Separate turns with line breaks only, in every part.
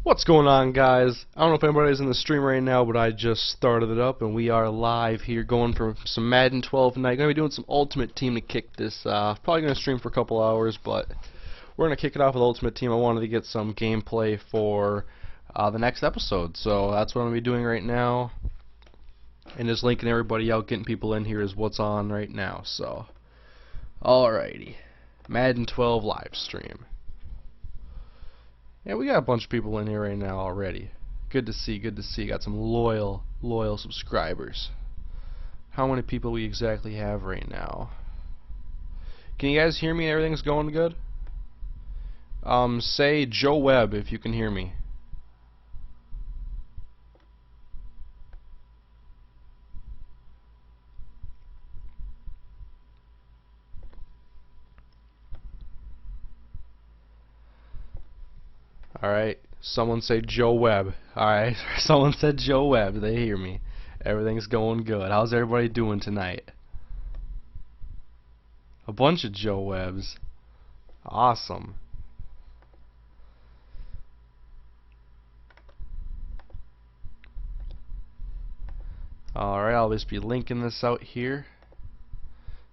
What's going on, guys? I don't know if anybody's in the stream right now, but I just started it up and we are live here going for some Madden 12 tonight. Going to be doing some Ultimate Team to kick this. Probably going to stream for a couple hours, but we're going to kick it off with Ultimate Team. I wanted to get some gameplay for the next episode, so that's what I'm going to be doing right now. And just linking everybody out, getting people in here is what's on right now. So, alrighty. Madden 12 live stream. Yeah, we got a bunch of people in here right now already. Good to see, good to see. Got some loyal subscribers. How many people we exactly have right now? Can you guys hear me? Everything's going good? Say Joe Webb if you can hear me. Alright, someone say Joe Webb. Alright, someone said Joe Webb. They hear me. Everything's going good. How's everybody doing tonight? A bunch of Joe Webbs. Awesome. Alright, I'll just be linking this out here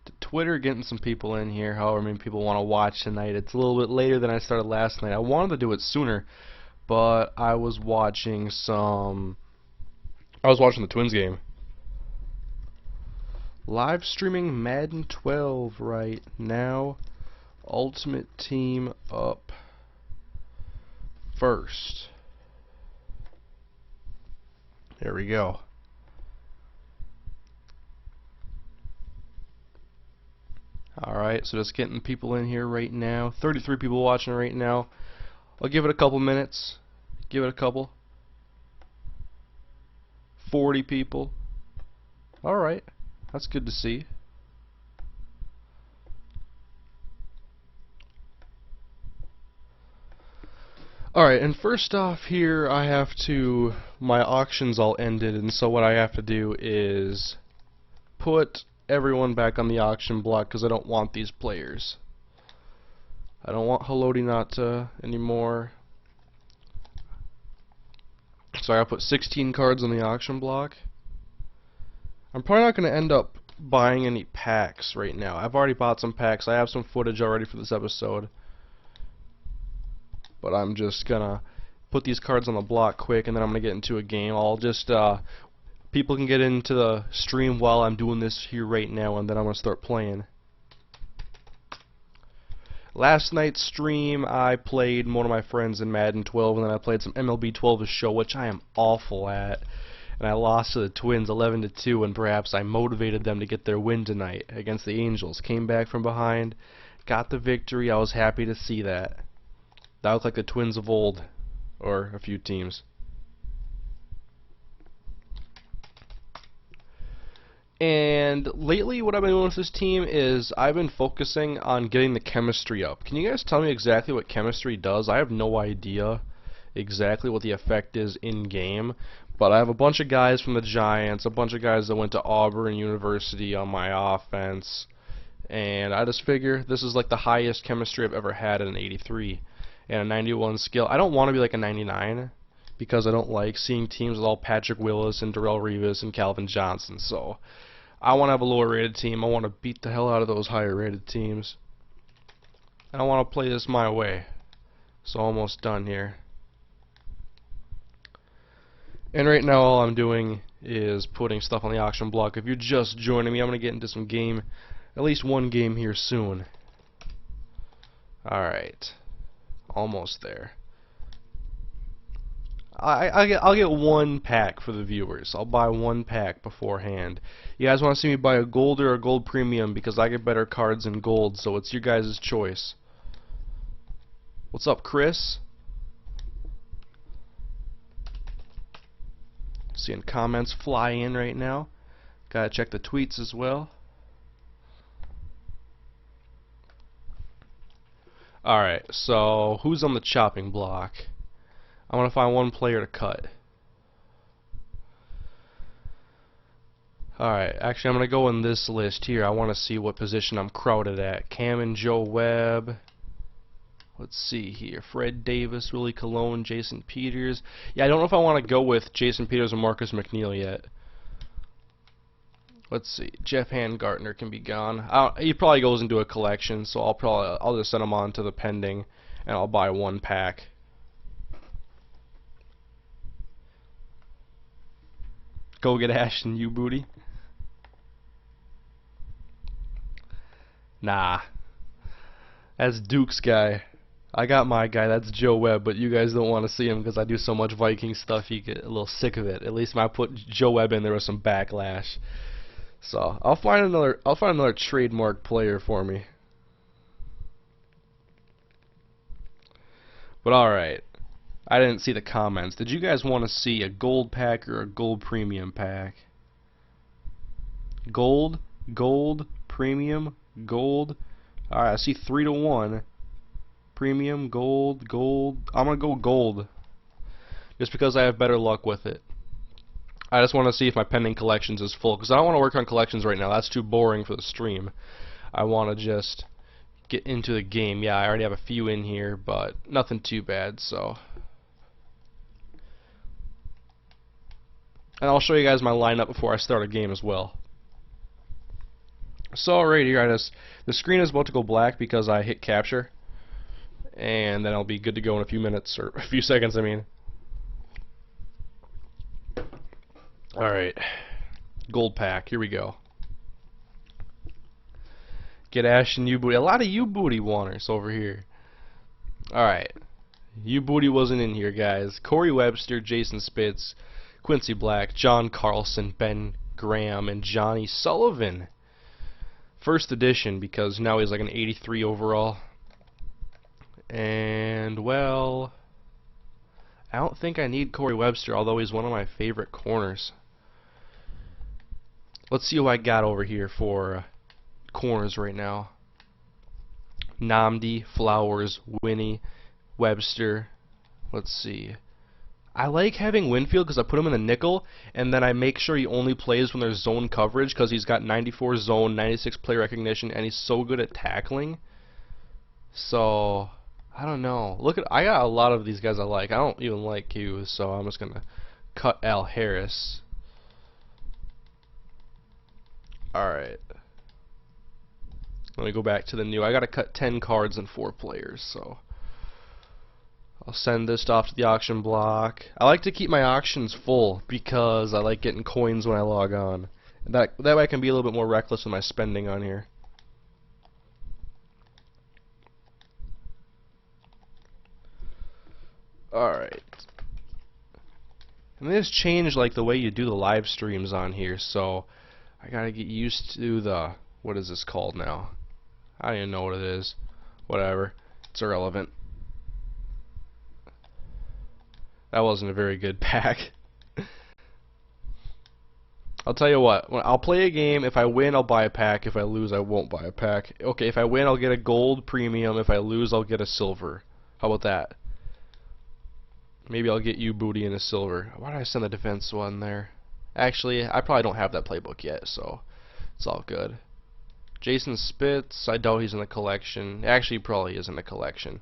to Twitter, getting some people in here, however many people want to watch tonight. It's a little bit later than I started last night. I wanted to do it sooner, but I was watching the Twins game. Live streaming Madden 12 right now. Ultimate Team up first. There we go. Alright, so just getting people in here right now. 33 people watching right now. I'll give it a couple minutes. Give it a couple. 40 people. Alright, that's good to see. Alright, and first off here, my auction's all ended, and so what I have to do is put everyone back on the auction block because I don't want these players. I don't want Haloti anymore. So I gotta put 16 cards on the auction block. I'm probably not gonna end up buying any packs right now. I've already bought some packs. I have some footage already for this episode. But I'm just gonna put these cards on the block quick and then I'm gonna get into a game. I'll just people can get into the stream while I'm doing this here right now, and then I'm going to start playing. Last night's stream, I played one of my friends in Madden 12, and then I played some MLB 12 show, which I am awful at. And I lost to the Twins 11-2, and perhaps I motivated them to get their win tonight against the Angels. Came back from behind, got the victory. I was happy to see that. That looked like the Twins of old, or a few teams. And lately what I've been doing with this team is I've been focusing on getting the chemistry up. Can you guys tell me exactly what chemistry does? I have no idea exactly what the effect is in game, but I have a bunch of guys from the Giants, a bunch of guys that went to Auburn University on my offense, and I just figure this is like the highest chemistry I've ever had at an 83 and a 91 skill. I don't want to be like a 99 because I don't like seeing teams with all Patrick Willis and Darrelle Revis and Calvin Johnson, so I want to have a lower rated team. I want to beat the hell out of those higher rated teams. And I want to play this my way. So almost done here. And right now all I'm doing is putting stuff on the auction block. If you're just joining me, I'm going to get into some game, at least one game here soon. Alright. Almost there. I'll get one pack for the viewers. I'll buy one pack beforehand. You guys want to see me buy a gold or a gold premium because I get better cards in gold, so it's your guys' choice. What's up, Chris? Seeing comments fly in right now. Gotta check the tweets as well. Alright, so who's on the chopping block? I want to find one player to cut. Alright, actually I'm going to go in this list here. I want to see what position I'm crowded at. Cam and Joe Webb. Let's see here. Fred Davis, Willie Colon, Jason Peters. Yeah, I don't know if I want to go with Jason Peters and Marcus McNeil yet. Let's see. Jeff Handgartner can be gone. He probably goes into a collection, so I'll just send him on to the pending, and I'll buy one pack. Go get Ashton, you booty. Nah. That's Duke's guy. I got my guy, that's Joe Webb, but you guys don't want to see him because I do so much Viking stuff you get a little sick of it. At least when I put Joe Webb in, there was some backlash. So I'll find another trademark player for me. But alright. I didn't see the comments. Did you guys want to see a gold pack or a gold premium pack? Gold, gold, premium, gold. Alright, I see 3-to-1. Premium, gold, gold. I'm gonna go gold. Just because I have better luck with it. I just want to see if my pending collections is full, because I don't want to work on collections right now. That's too boring for the stream. I want to just get into the game. Yeah, I already have a few in here, but nothing too bad, so. And I'll show you guys my lineup before I start a game as well. So right here, the screen is about to go black because I hit capture. And then I'll be good to go in a few minutes, or a few seconds, I mean. Alright, gold pack, here we go. Get Ashton U-Booty. A lot of U-Booty wanters over here. Alright, U-Booty wasn't in here, guys. Corey Webster, Jason Spitz, Quincy Black, John Carlson, Ben Graham, and Johnny Sullivan. First edition, because now he's like an 83 overall. And, well, I don't think I need Corey Webster, although he's one of my favorite corners. Let's see who I got over here for corners right now. Namdi, Flowers, Winnie, Webster. Let's see. I like having Winfield because I put him in the nickel, and then I make sure he only plays when there's zone coverage because he's got 94 zone, 96 play recognition, and he's so good at tackling. So, I don't know. I got a lot of these guys I like. I don't even like Hughes, so I'm just going to cut Al Harris. Alright. Let me go back to the new. I gotta cut 10 cards and 4 players, so I'll send this off to the auction block. I like to keep my auctions full because I like getting coins when I log on. That way I can be a little bit more reckless with my spending on here. Alright. And they just changed like the way you do the live streams on here, so I gotta get used to the, what is this called now? I don't even know what it is. Whatever. It's irrelevant. That wasn't a very good pack. I'll tell you what, I'll play a game. If I win, I'll buy a pack. If I lose, I won't buy a pack. Okay, if I win, I'll get a gold premium. If I lose, I'll get a silver. How about that? Maybe I'll get you booty in a silver. Why did I send the defense one there? Actually, I probably don't have that playbook yet, so it's all good. Jason Spitz, I doubt he's in the collection. Actually, he probably is in the collection.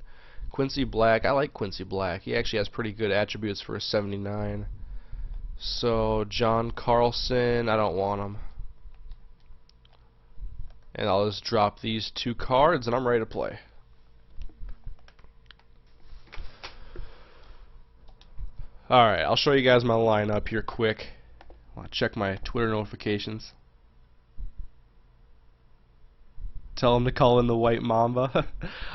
Quincy Black, I like Quincy Black. He actually has pretty good attributes for a 79. So, John Carlson, I don't want him. And I'll just drop these 2 cards, and I'm ready to play. Alright, I'll show you guys my lineup here quick. I'll check my Twitter notifications. Tell him to call in the White Mamba.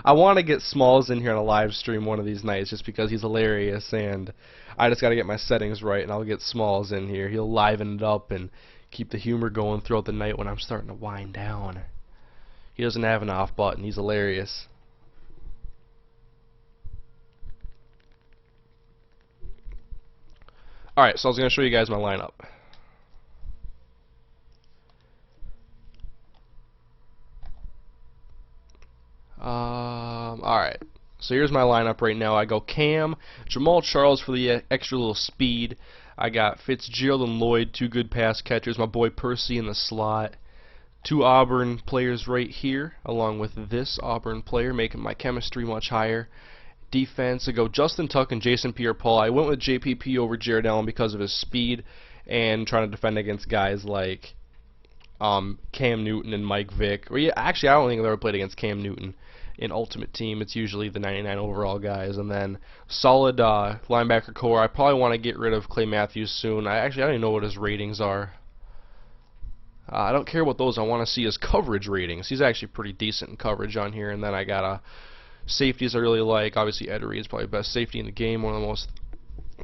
I want to get Smalls in here on a live stream one of these nights just because he's hilarious, and I just got to get my settings right, and I'll get Smalls in here. He'll liven it up and keep the humor going throughout the night when I'm starting to wind down. He doesn't have an off button. He's hilarious. Alright, so I was going to show you guys my lineup. Alright, so here's my lineup right now. I go Cam, Jamal Charles for the extra little speed. I got Fitzgerald and Lloyd, 2 good pass catchers. My boy Percy in the slot. Two Auburn players right here, along with this Auburn player, making my chemistry much higher. Defense, I go Justin Tuck and Jason Pierre-Paul. I went with JPP over Jared Allen because of his speed and trying to defend against guys like Cam Newton and Mike Vick. Or yeah, actually, I don't think I've ever played against Cam Newton in Ultimate Team. It's usually the 99 overall guys. And then solid linebacker core. I probably want to get rid of Clay Matthews soon. I don't even know what his ratings are. I don't care about those. I want to see his coverage ratings. He's actually pretty decent in coverage on here. And then I got safeties I really like. Obviously, Ed Reed is probably the best safety in the game, one of the most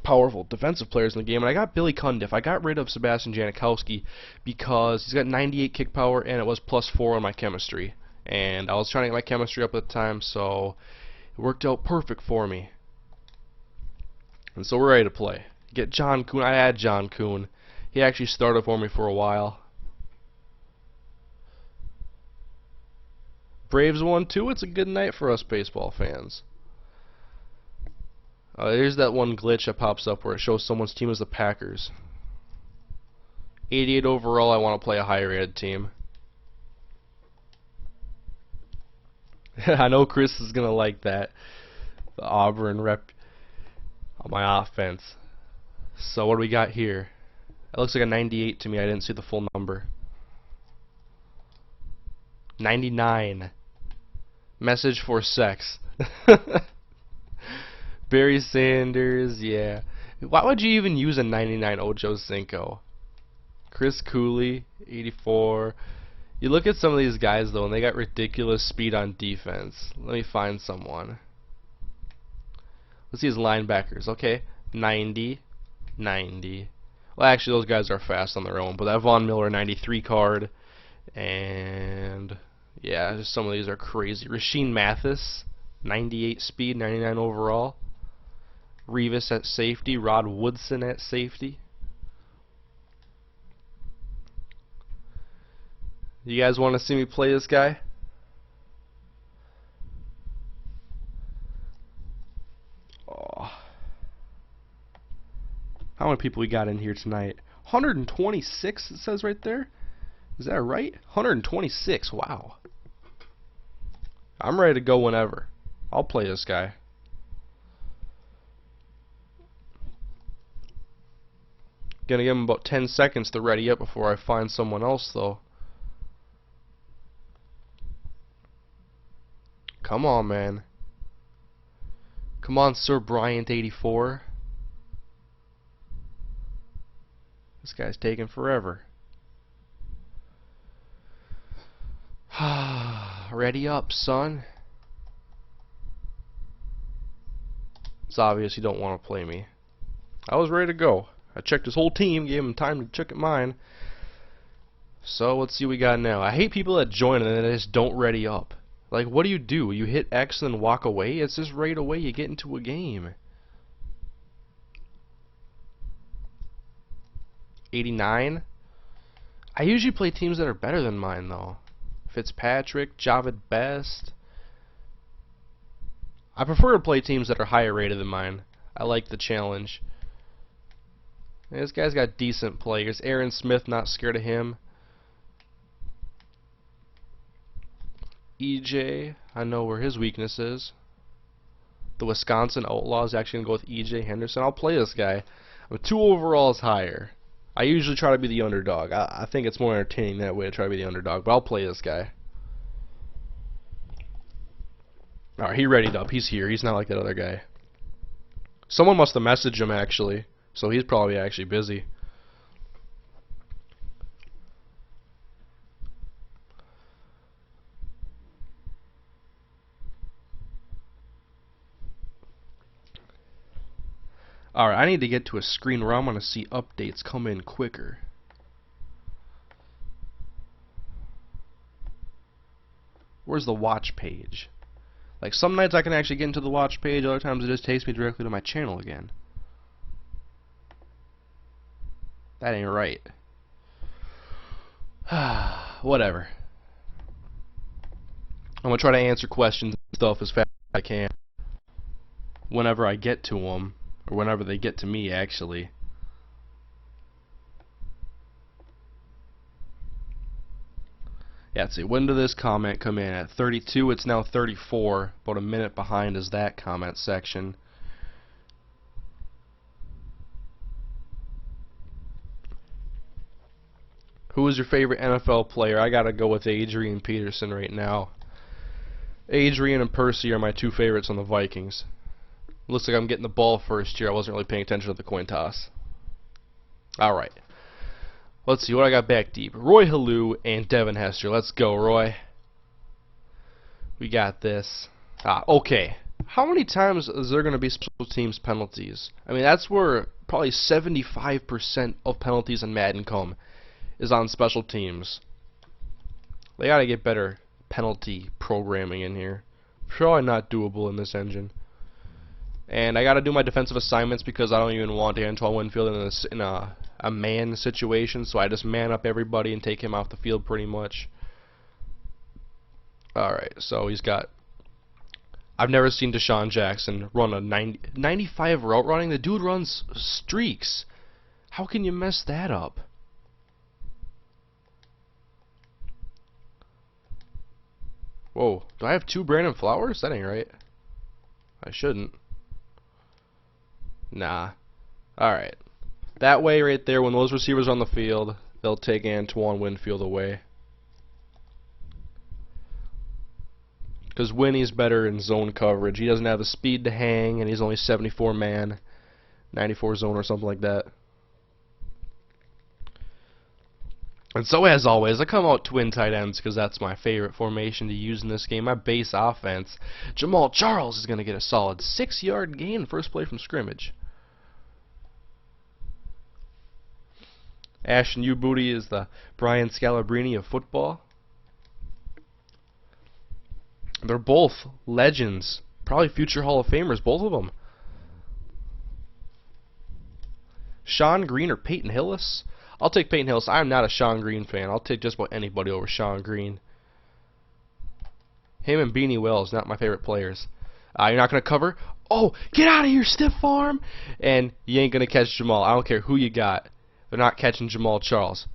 powerful defensive players in the game. And I got Billy Cundiff. I got rid of Sebastian Janikowski because he's got 98 kick power and it was +4 on my chemistry. And I was trying to get my chemistry up at the time, so it worked out perfect for me. And so we're ready to play. Get John Kuhn. I had John Kuhn. He actually started for me for a while. Braves won too. It's a good night for us baseball fans. Here's that one glitch that pops up where it shows someone's team as the Packers. 88 overall. I want to play a higher rated team. I know Chris is gonna like that. The Auburn rep on my offense. So what do we got here? It looks like a 98 to me. I didn't see the full number. 99. Message for sex. Barry Sanders, yeah. Why would you even use a 99 Ocho Cinco? Chris Cooley, 84. You look at some of these guys though, and they got ridiculous speed on defense. Let me find someone. Let's see his linebackers. Okay, 90, 90. Well, actually, those guys are fast on their own. But that Von Miller 93 card, and yeah, just some of these are crazy. Rashean Mathis, 98 speed, 99 overall. Revis at safety. Rod Woodson at safety. You guys want to see me play this guy? Oh. How many people we got in here tonight? 126 it says right there. Is that right? 126. Wow. I'm ready to go whenever. I'll play this guy. Gonna give him about 10 seconds to ready up before I find someone else though. Come on, man. Come on, Sir Bryant 84. This guy's taking forever. Ready up, son. It's obvious you don't want to play me. I was ready to go. I checked his whole team, gave him time to check mine. So let's see what we got now. I hate people that join and then they just don't ready up. Like, what do? You hit X and then walk away? It's just right away you get into a game. 89. I usually play teams that are better than mine, though. Fitzpatrick, Javid Best. I prefer to play teams that are higher rated than mine. I like the challenge. This guy's got decent players. Aaron Smith, not scared of him. EJ, I know where his weakness is. The Wisconsin Outlaws actually going to go with EJ Henderson. I'll play this guy. I'm 2 overalls higher. I usually try to be the underdog. I think it's more entertaining that way to try to be the underdog, but I'll play this guy. Alright, he readied up. He's here. He's not like that other guy. Someone must have messaged him actually, so he's probably actually busy. Alright, I need to get to a screen where I'm going to see updates come in quicker. Where's the watch page? Like, some nights I can actually get into the watch page, other times it just takes me directly to my channel again. That ain't right. Whatever. I'm going to try to answer questions and stuff as fast as I can. Whenever I get to them. Or whenever they get to me, actually. Yeah, let's see. When did this comment come in? At 32, it's now 34. About a minute behind is that comment section. Who is your favorite NFL player? I gotta go with Adrian Peterson right now. Adrian and Percy are my two favorites on the Vikings. Looks like I'm getting the ball first here. I wasn't really paying attention to the coin toss. Alright. Let's see what I got back deep. Roy Halou and Devin Hester. Let's go, Roy. We got this. Okay. How many times is there going to be special teams penalties? I mean, that's where probably 75% of penalties in Madden come, is on special teams. They got to get better penalty programming in here. Probably not doable in this engine. And I got to do my defensive assignments because I don't even want Antoine Winfield in a man situation, so I just man up everybody and take him off the field pretty much. Alright, so he's got... I've never seen Deshaun Jackson run a 95 route running. The dude runs streaks. How can you mess that up? Whoa, do I have two Brandon Flowers? That ain't right. I shouldn't. Nah. Alright. That way right there, when those receivers are on the field, they'll take Antoine Winfield away. Because Winnie's better in zone coverage. He doesn't have the speed to hang, and he's only 74 man, 94 zone or something like that. And so, as always, I come out twin tight ends because that's my favorite formation to use in this game. My base offense. Jamal Charles is going to get a solid 6-yard gain first play from scrimmage. Ashton Booty is the Brian Scalabrine of football. They're both legends. Probably future Hall of Famers, both of them. Sean Green or Peyton Hillis? I'll take Peyton Hillis. I'm not a Sean Green fan. I'll take just about anybody over Sean Green. Him and Beanie Wells, not my favorite players. You're not going to cover? Oh, get out of here, stiff arm! And you ain't going to catch Jamal. I don't care who you got. They're not catching Jamal Charles.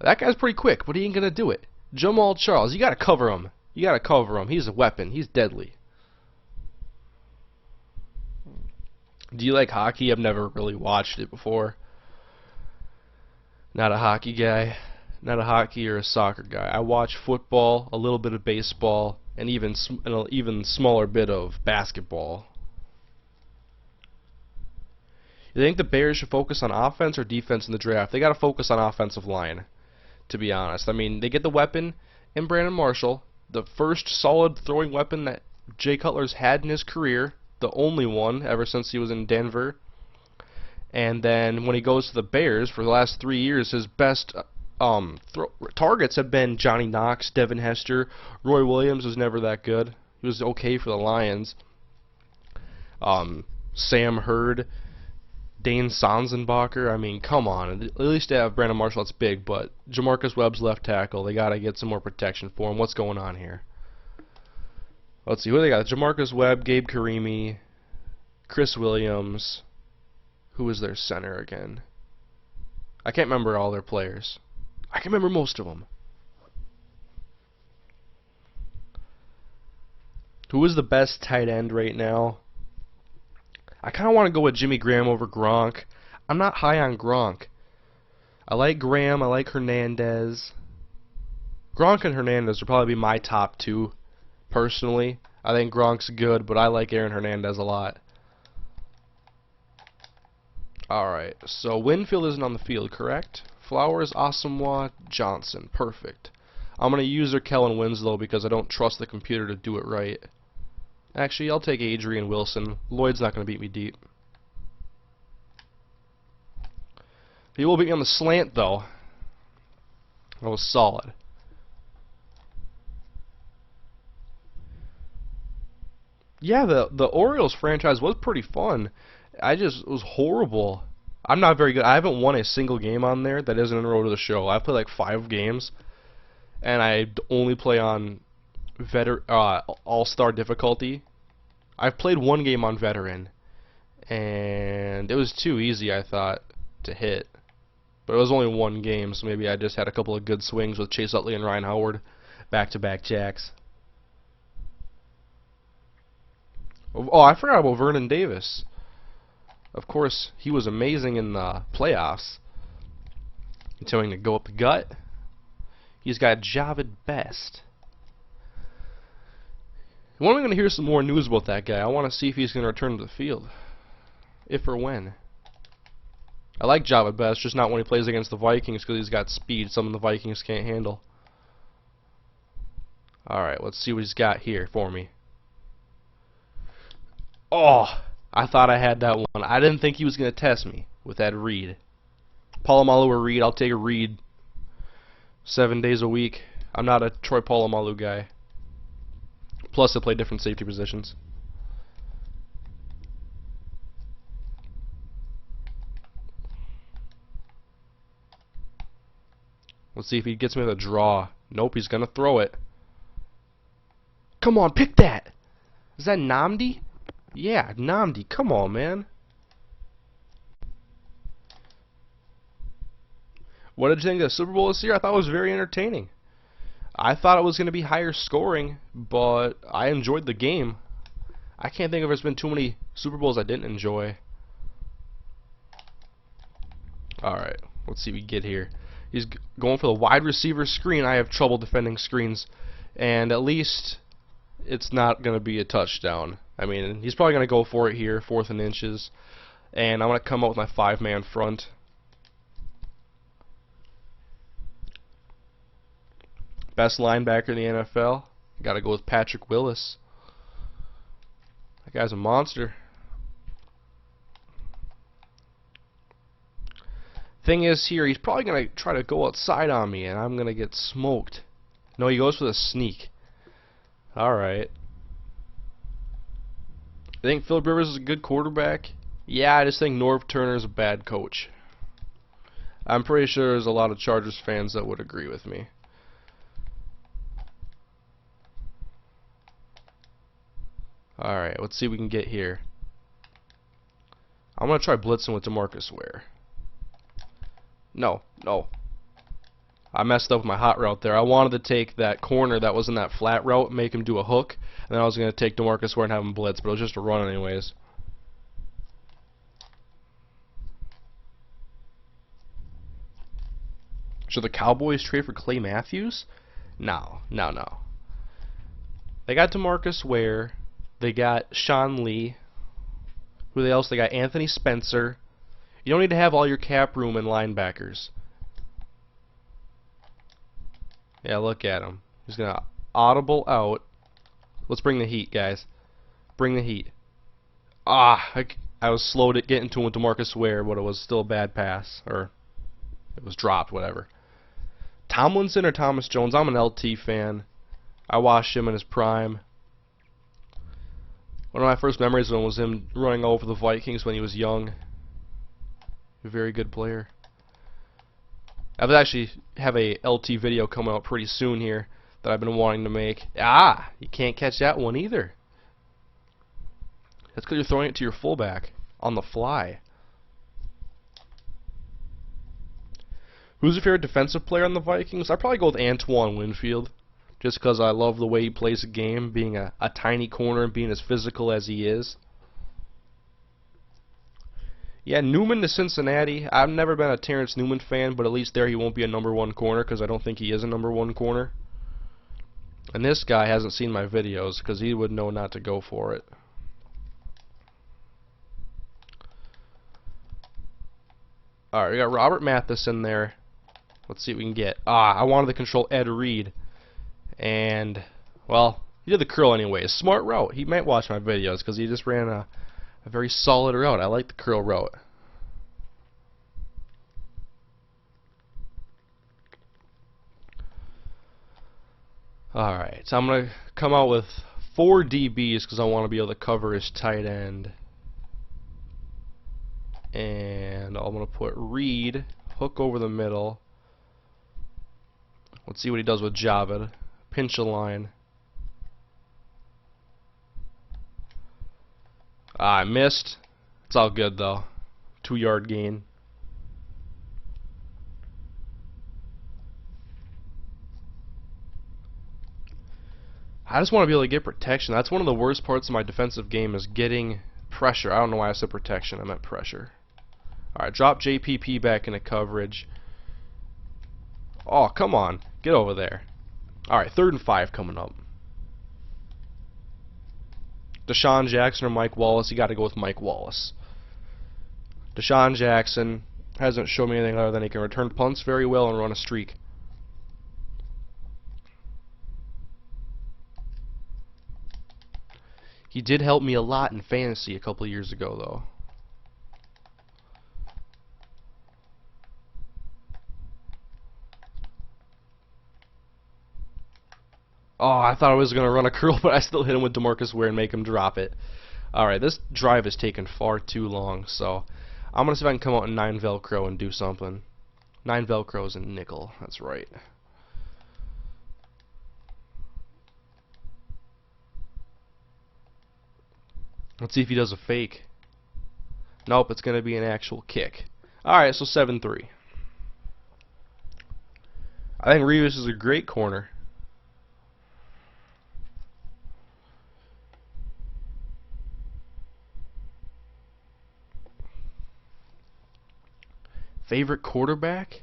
That guy's pretty quick, but he ain't going to do it. Jamal Charles, you got to cover him. You got to cover him. He's a weapon. He's deadly. Do you like hockey? I've never really watched it before. Not a hockey guy. Not a hockey or a soccer guy. I watch football, a little bit of baseball, and an even smaller bit of basketball. You think the Bears should focus on offense or defense in the draft? They got to focus on offensive line, to be honest. I mean, they get the weapon in Brandon Marshall, the first solid throwing weapon that Jay Cutler's had in his career, the only one ever since he was in Denver. And then when he goes to the Bears for the last 3 years, his best targets have been Johnny Knox, Devin Hester. Roy Williams was never that good. He was okay for the Lions. Sam Hurd, Dane Sonsenbacher. I mean, come on. At least they have Brandon Marshall. That's big, but Jamarcus Webb's left tackle. They got to get some more protection for him. What's going on here? Let's see. Who they got? Jamarcus Webb, Gabe Karimi, Chris Williams. Who is their center again? I can't remember all their players. I can remember most of them. Who is the best tight end right now? I kind of want to go with Jimmy Graham over Gronk. I'm not high on Gronk. I like Graham. I like Hernandez. Gronk and Hernandez would probably be my top two, personally. I think Gronk's good, but I like Aaron Hernandez a lot. Alright, so Winfield isn't on the field, correct? Flowers, Asamoah, Johnson. Perfect. I'm going to use their Kellen Winslow because I don't trust the computer to do it right. Actually, I'll take Adrian Wilson. Lloyd's not going to beat me deep. He will beat me on the slant, though. That was solid. Yeah, the Orioles franchise was pretty fun. It was horrible. I'm not very good. I haven't won a single game on there that isn't in Road to the Show. I've played like 5 games, and I only play on All-Star difficulty. I've played 1 game on Veteran, and it was too easy, I thought, to hit. But it was only 1 game, so maybe I just had a couple of good swings with Chase Utley and Ryan Howard. Back-to-back jacks. Oh, I forgot about Vernon Davis. Of course, he was amazing in the playoffs. Continuing to go up the gut. He's got Javid Best. When am I going to hear some more news about that guy? I want to see if he's going to return to the field. If or when. I like Javid Best, just not when he plays against the Vikings because he's got speed, something the Vikings can't handle. Alright, let's see what he's got here for me. Oh, I thought I had that one. I didn't think he was going to test me with that read. Polamalu or Reed, I'll take a Reed 7 days a week. I'm not a Troy Polamalu guy. Plus, I play different safety positions. Let's see if he gets me with a draw. Nope, he's going to throw it. Come on, pick that! Is that Namdi? Yeah, Namdi. Come on, man. What did you think of the Super Bowl this year? I thought it was very entertaining. I thought it was going to be higher scoring, but I enjoyed the game. I can't think if there's been too many Super Bowls I didn't enjoy. Alright, let's see what we get here. He's going for the wide receiver screen. I have trouble defending screens, and at least it's not going to be a touchdown. I mean, he's probably going to go for it here, 4th and inches, and I'm going to come out with my 5-man front. Best linebacker in the NFL. Got to go with Patrick Willis. That guy's a monster. Thing is here, he's probably going to try to go outside on me, and I'm going to get smoked. No, he goes for the sneak. Alright. I think Philip Rivers is a good quarterback. Yeah, I just think Norv Turner is a bad coach. I'm pretty sure there's a lot of Chargers fans that would agree with me. Alright, let's see what we can get here. I'm going to try blitzing with DeMarcus Ware. No. I messed up my hot route there. I wanted to take that corner that was in that flat route, make him do a hook, and then I was going to take DeMarcus Ware and have him blitz, but it was just a run anyways. Should the Cowboys trade for Clay Matthews? No. They got DeMarcus Ware. They got Sean Lee. Who else? They got Anthony Spencer. You don't need to have all your cap room and linebackers. Yeah, look at him. He's going to audible out. Let's bring the heat, guys. Bring the heat. I was slow to get into it with DeMarcus Ware, but it was still a bad pass. Or it was dropped, whatever. Tomlinson or Thomas Jones? I'm an LT fan. I watched him in his prime. One of my first memories was him running over the Vikings when he was young. A very good player. I would actually have a LT video coming out pretty soon here that I've been wanting to make. You can't catch that one either. That's because you're throwing it to your fullback on the fly. Who's your favorite defensive player on the Vikings? I'd probably go with Antoine Winfield, just because I love the way he plays the game, being a tiny corner and being as physical as he is. Yeah, Newman to Cincinnati. I've never been a Terrence Newman fan, but at least there he won't be a #1 corner because I don't think he is a #1 corner. And this guy hasn't seen my videos because he would know not to go for it. Alright, we got Robert Mathis in there. Let's see what we can get. I wanted to control Ed Reed. And, well, he did the curl anyways. Smart route. He might watch my videos because he just ran a very solid route. I like the curl route. Alright, so I'm going to come out with 4 DBs because I want to be able to cover his tight end. And I'm going to put Reed, hook over the middle. Let's see what he does with Javid. Pinch a line. I missed. It's all good though. 2-yard gain. I just want to be able to get protection. That's one of the worst parts of my defensive game is getting pressure. I don't know why I said protection. I meant pressure. Alright, drop JPP back into coverage. Oh, come on. Get over there. Alright, 3rd and 5 coming up. Deshaun Jackson or Mike Wallace? You got to go with Mike Wallace. Deshaun Jackson hasn't shown me anything other than he can return punts very well and run a streak. He did help me a lot in fantasy a couple of years ago, though. Oh, I thought I was going to run a curl, but I still hit him with DeMarcus Ware and make him drop it. Alright, this drive has taken far too long, so I'm going to see if I can come out in 9 Velcro and do something. 9 Velcros and nickel, that's right. Let's see if he does a fake. Nope, it's going to be an actual kick. Alright, so 7-3. I think Revis is a great corner. Favorite quarterback?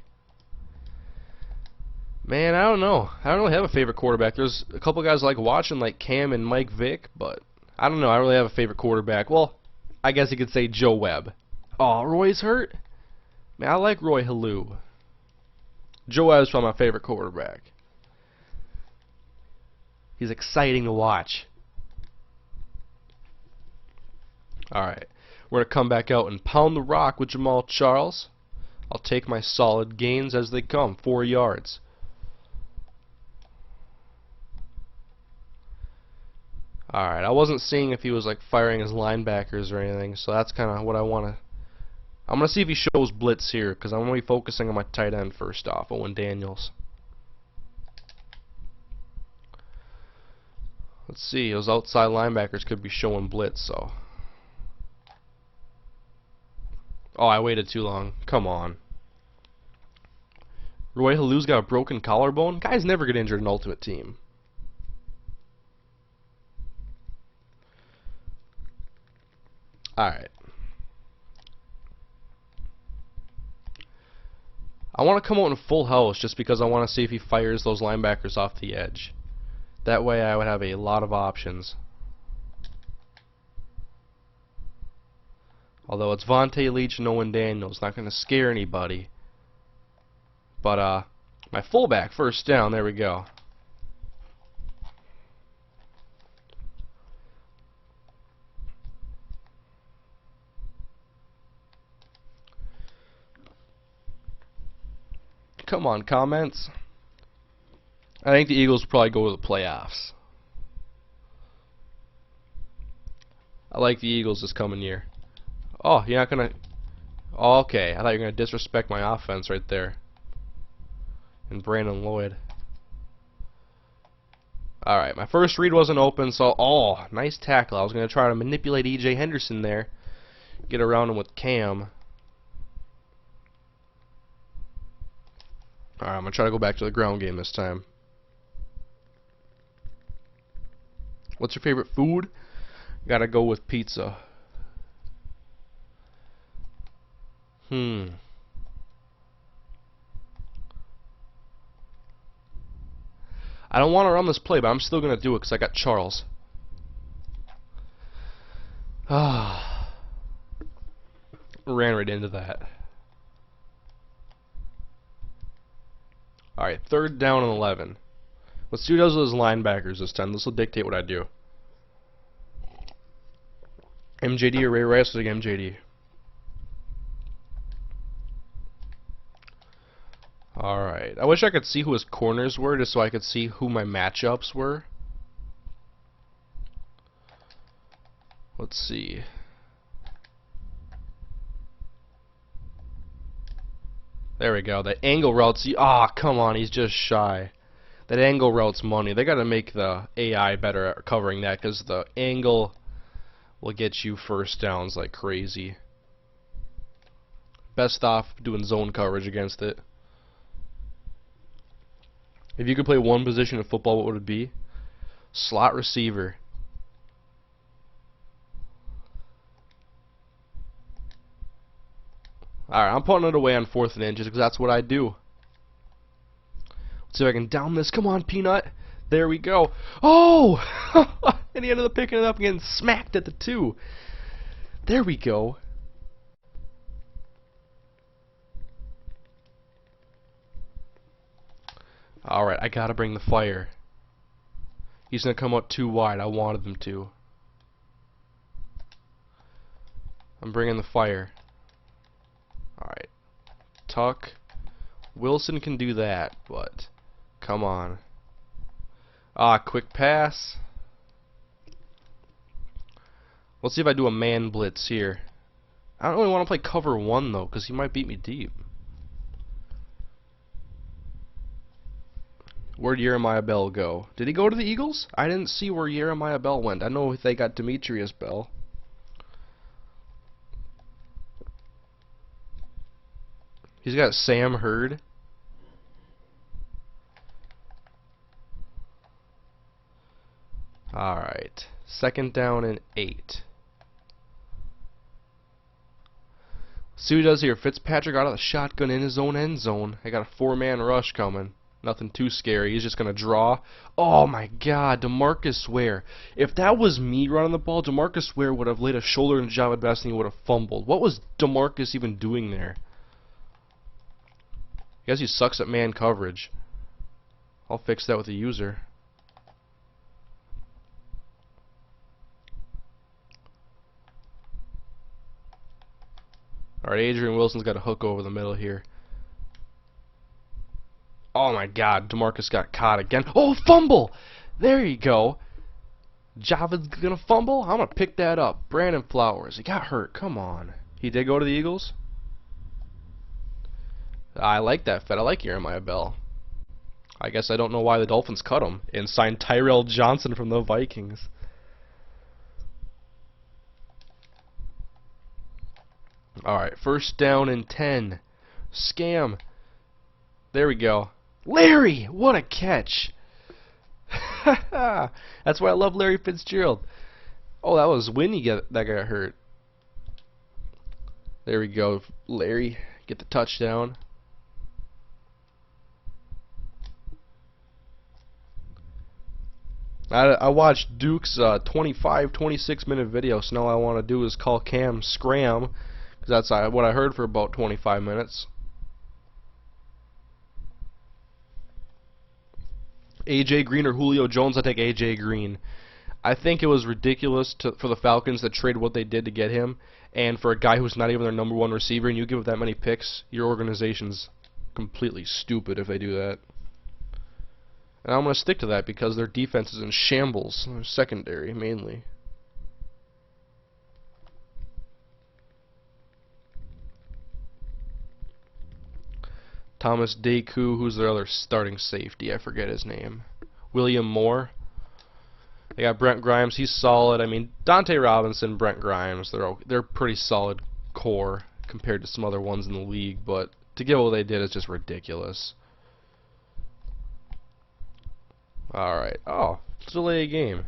Man, I don't know. I don't really have a favorite quarterback. There's a couple guys I like watching, like Cam and Mike Vick, but I don't know. I don't really have a favorite quarterback. Well, I guess you could say Joe Webb. Oh, Roy's hurt? Man, I like Roy Halou. Joe Webb's probably my favorite quarterback. He's exciting to watch. Alright. We're going to come back out and pound the rock with Jamal Charles. I'll take my solid gains as they come. 4 yards. Alright, I wasn't seeing if he was like firing his linebackers or anything, so that's kind of what I want to... I'm going to see if he shows blitz here, because I'm going to be focusing on my tight end first off, Owen Daniels. Let's see, those outside linebackers could be showing blitz, so... Oh, I waited too long. Come on. Roy Halou's got a broken collarbone? Guys never get injured in Ultimate Team. Alright. I want to come out in full house just because I want to see if he fires those linebackers off the edge. That way I would have a lot of options. Although it's Vontae Leach and Owen Daniels, not going to scare anybody. But, my fullback, first down, there we go. Come on, comments. I think the Eagles will probably go to the playoffs. I like the Eagles this coming year. Oh, you're not gonna... Oh, okay, I thought you were gonna disrespect my offense right there. And Brandon Lloyd. Alright, my first read wasn't open, so... Oh, nice tackle. I was gonna try to manipulate E.J. Henderson there. Get around him with Cam. Alright, I'm gonna try to go back to the ground game this time. What's your favorite food? Gotta go with pizza. I don't want to run this play, but I'm still gonna do it because I got Charles. Ah, ran right into that. Alright, 3rd down and 11. Let's see who does with his linebackers this time. This will dictate what I do. MJD or Ray Rice? Like MJD. Alright, I wish I could see who his corners were just so I could see who my matchups were. Let's see. There we go. The angle routes. Ah, come on, he's just shy. That angle route's money. They gotta make the AI better at covering that because the angle will get you first downs like crazy. Best off doing zone coverage against it. If you could play one position of football, what would it be? Slot receiver. Alright, I'm putting it away on 4th and inches because that's what I do. Let's see if I can down this. Come on, Peanut. There we go. Oh! And he ended up picking it up and getting smacked at the 2. There we go. Alright, I gotta bring the fire. He's gonna come out too wide. I wanted him to. I'm bringing the fire. Alright. Tuck. Wilson can do that, but come on. Ah, quick pass. Let's see if I do a man blitz here. I don't really want to play cover 1 though, because he might beat me deep. Where'd Jeremiah Bell go? Did he go to the Eagles? I didn't see where Jeremiah Bell went. I know they got Demetrius Bell. He's got Sam Hurd. Alright. 2nd down and 8. See what he does here. Fitzpatrick out of the shotgun in his own end zone. I got a 4-man rush coming. Nothing too scary. He's just going to draw. Oh my god, DeMarcus Ware. If that was me running the ball, DeMarcus Ware would have laid a shoulder in Javid Best and he would have fumbled. What was DeMarcus even doing there? I guess he sucks at man coverage. I'll fix that with the user. Alright, Adrian Wilson's got a hook over the middle here. Oh my god, DeMarcus got caught again. Oh, fumble! There you go. Javid's gonna fumble? I'm gonna pick that up. Brandon Flowers, he got hurt. Come on. He did go to the Eagles? I like that fit. I like Jeremiah Bell. I guess I don't know why the Dolphins cut him and signed Tyrell Johnson from the Vikings. Alright, 1st down and 10. Scam. There we go. Larry! What a catch! That's why I love Larry Fitzgerald. Oh, that was Winnie that got hurt. There we go. Larry, get the touchdown. I watched Duke's 26 minute video, so now all I want to do is call Cam Scram, because that's what I heard for about 25 minutes. AJ Green or Julio Jones? I take AJ Green. I think it was ridiculous for the Falcons to trade what they did to get him, and for a guy who's not even their #1 receiver, and you give that many picks, your organization's completely stupid if they do that. And I'm going to stick to that because their defense is in shambles. Their secondary, mainly. Thomas Deku, who's their other starting safety? I forget his name. William Moore. They got Brent Grimes. He's solid. I mean, Dante Robinson, Brent Grimes, they're pretty solid core compared to some other ones in the league. But to get what they did is just ridiculous. Alright. Oh, let's delay a game.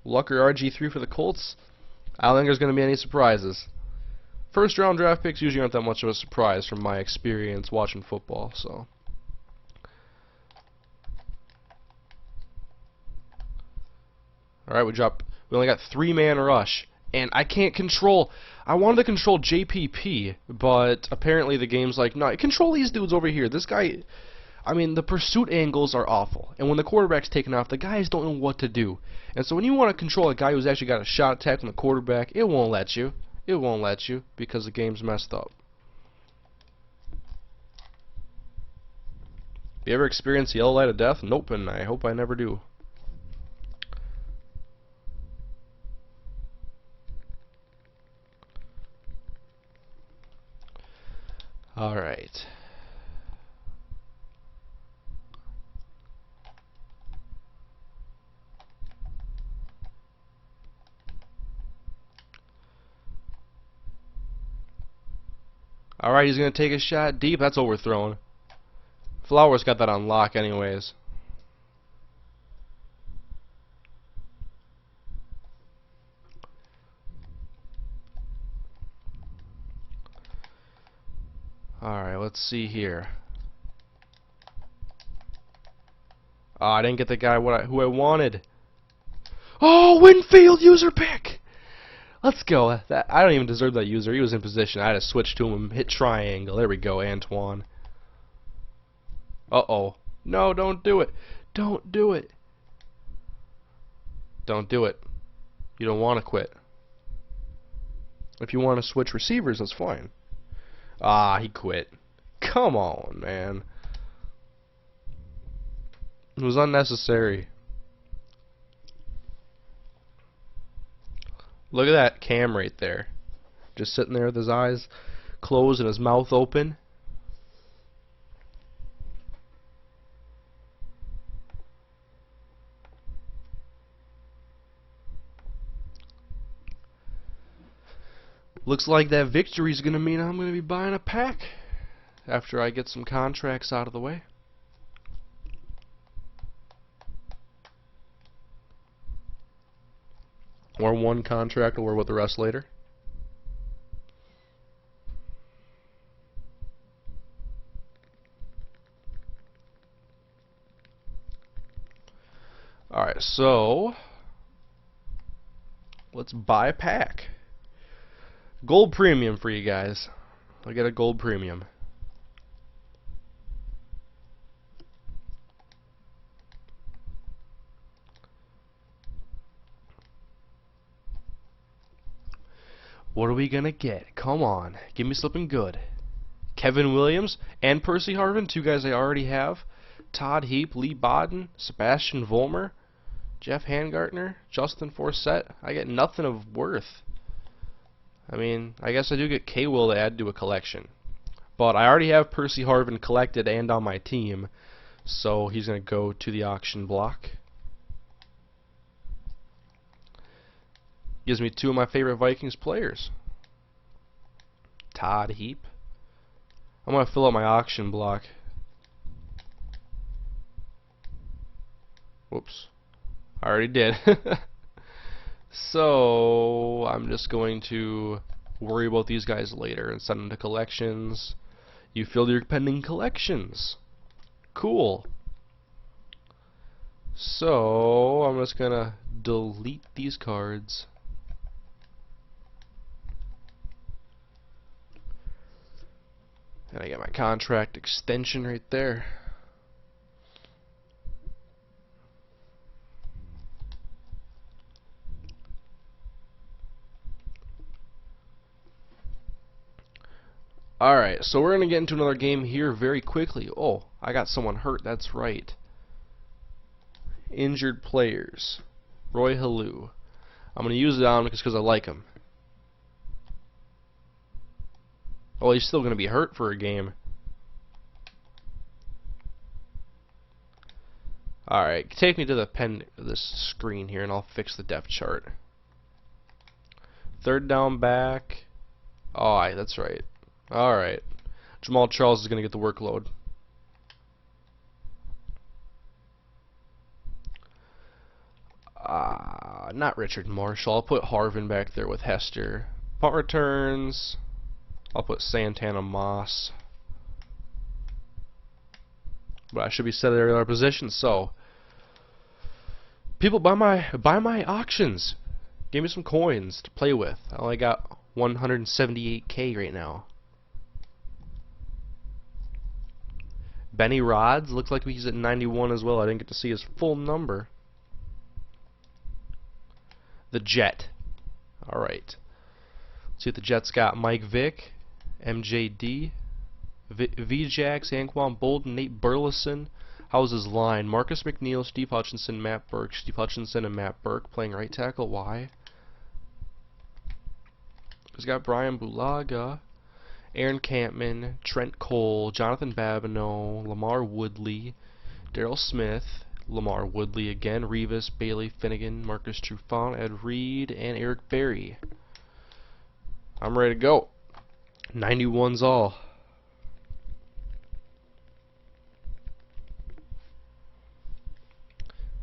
Luck or RG3 for the Colts? I don't think there's going to be any surprises. First round draft picks usually aren't that much of a surprise from my experience watching football, so. Alright, we only got 3-man rush. And I can't control. I wanted to control JPP, but apparently the game's like, no, control these dudes over here. This guy, I mean, the pursuit angles are awful. And when the quarterback's taken off, the guys don't know what to do. And so when you want to control a guy who's actually got a shot attack from the quarterback, it won't let you. It won't let you because the game's messed up. You ever experienced the yellow light of death? Nope, and I hope I never do. Alright. Alright, he's going to take a shot deep. That's overthrown. Flowers got that on lock anyways. Alright, let's see here. Oh, I didn't get the guy who I wanted. Oh, Winfield user pick! Let's go. I don't even deserve that user. He was in position. I had to switch to him and hit triangle. There we go, Antoine. Uh-oh. No, don't do it. Don't do it. Don't do it. You don't want to quit. If you want to switch receivers, that's fine. Ah, he quit. Come on, man. It was unnecessary. Look at that cam right there. Just sitting there with his eyes closed and his mouth open. Looks like that victory is going to mean I'm going to be buying a pack after I get some contracts out of the way. Or one contract, or with the rest later. Alright, so let's buy a pack. Gold premium for you guys. I'll get a gold premium. What are we gonna get? Come on, give me something good. Kevin Williams and Percy Harvin, two guys I already have. Todd Heap, Lee Bodden, Sebastian Vollmer, Jeff Hangartner, Justin Forsett. I get nothing of worth. I mean, I guess I do get K-Will to add to a collection. But I already have Percy Harvin collected and on my team, so he's going to go to the auction block. Gives me two of my favorite Vikings players. Todd Heap. I'm going to fill out my auction block. Whoops. I already did. So I'm just going to worry about these guys later and send them to collections. You filled your pending collections. Cool. So I'm just gonna delete these cards. And I get my contract extension right there. Alright, so we're going to get into another game here very quickly. Oh, I got someone hurt, that's right. Injured players. Roy Halou. I'm going to use it on him just because I like him. Well, he's still going to be hurt for a game. Alright, take me to the this screen here and I'll fix the depth chart. Third down back. Oh, that's right. Alright. Jamal Charles is going to get the workload. Not Richard Marshall. I'll put Harvin back there with Hester. Punt returns. I'll put Santana Moss. But I should be set at every other position, so people buy my auctions. Give me some coins to play with. I only got 178K right now. Benny Rods looks like he's at 91 as well. I didn't get to see his full number. The Jet. Alright. Let's see what the Jets got. Mike Vick, MJD, VJax, Anquan Bolden, Nate Burleson. How's his line? Marcus McNeil, Steve Hutchinson, Matt Burke. Steve Hutchinson and Matt Burke playing right tackle. Why? He's got Brian Bulaga, Aaron Campman, Trent Cole, Jonathan Babineau, Lamar Woodley, Darryl Smith, Lamar Woodley again, Revis, Bailey Finnegan, Marcus Trufant, Ed Reed, and Eric Berry. I'm ready to go. 91's all.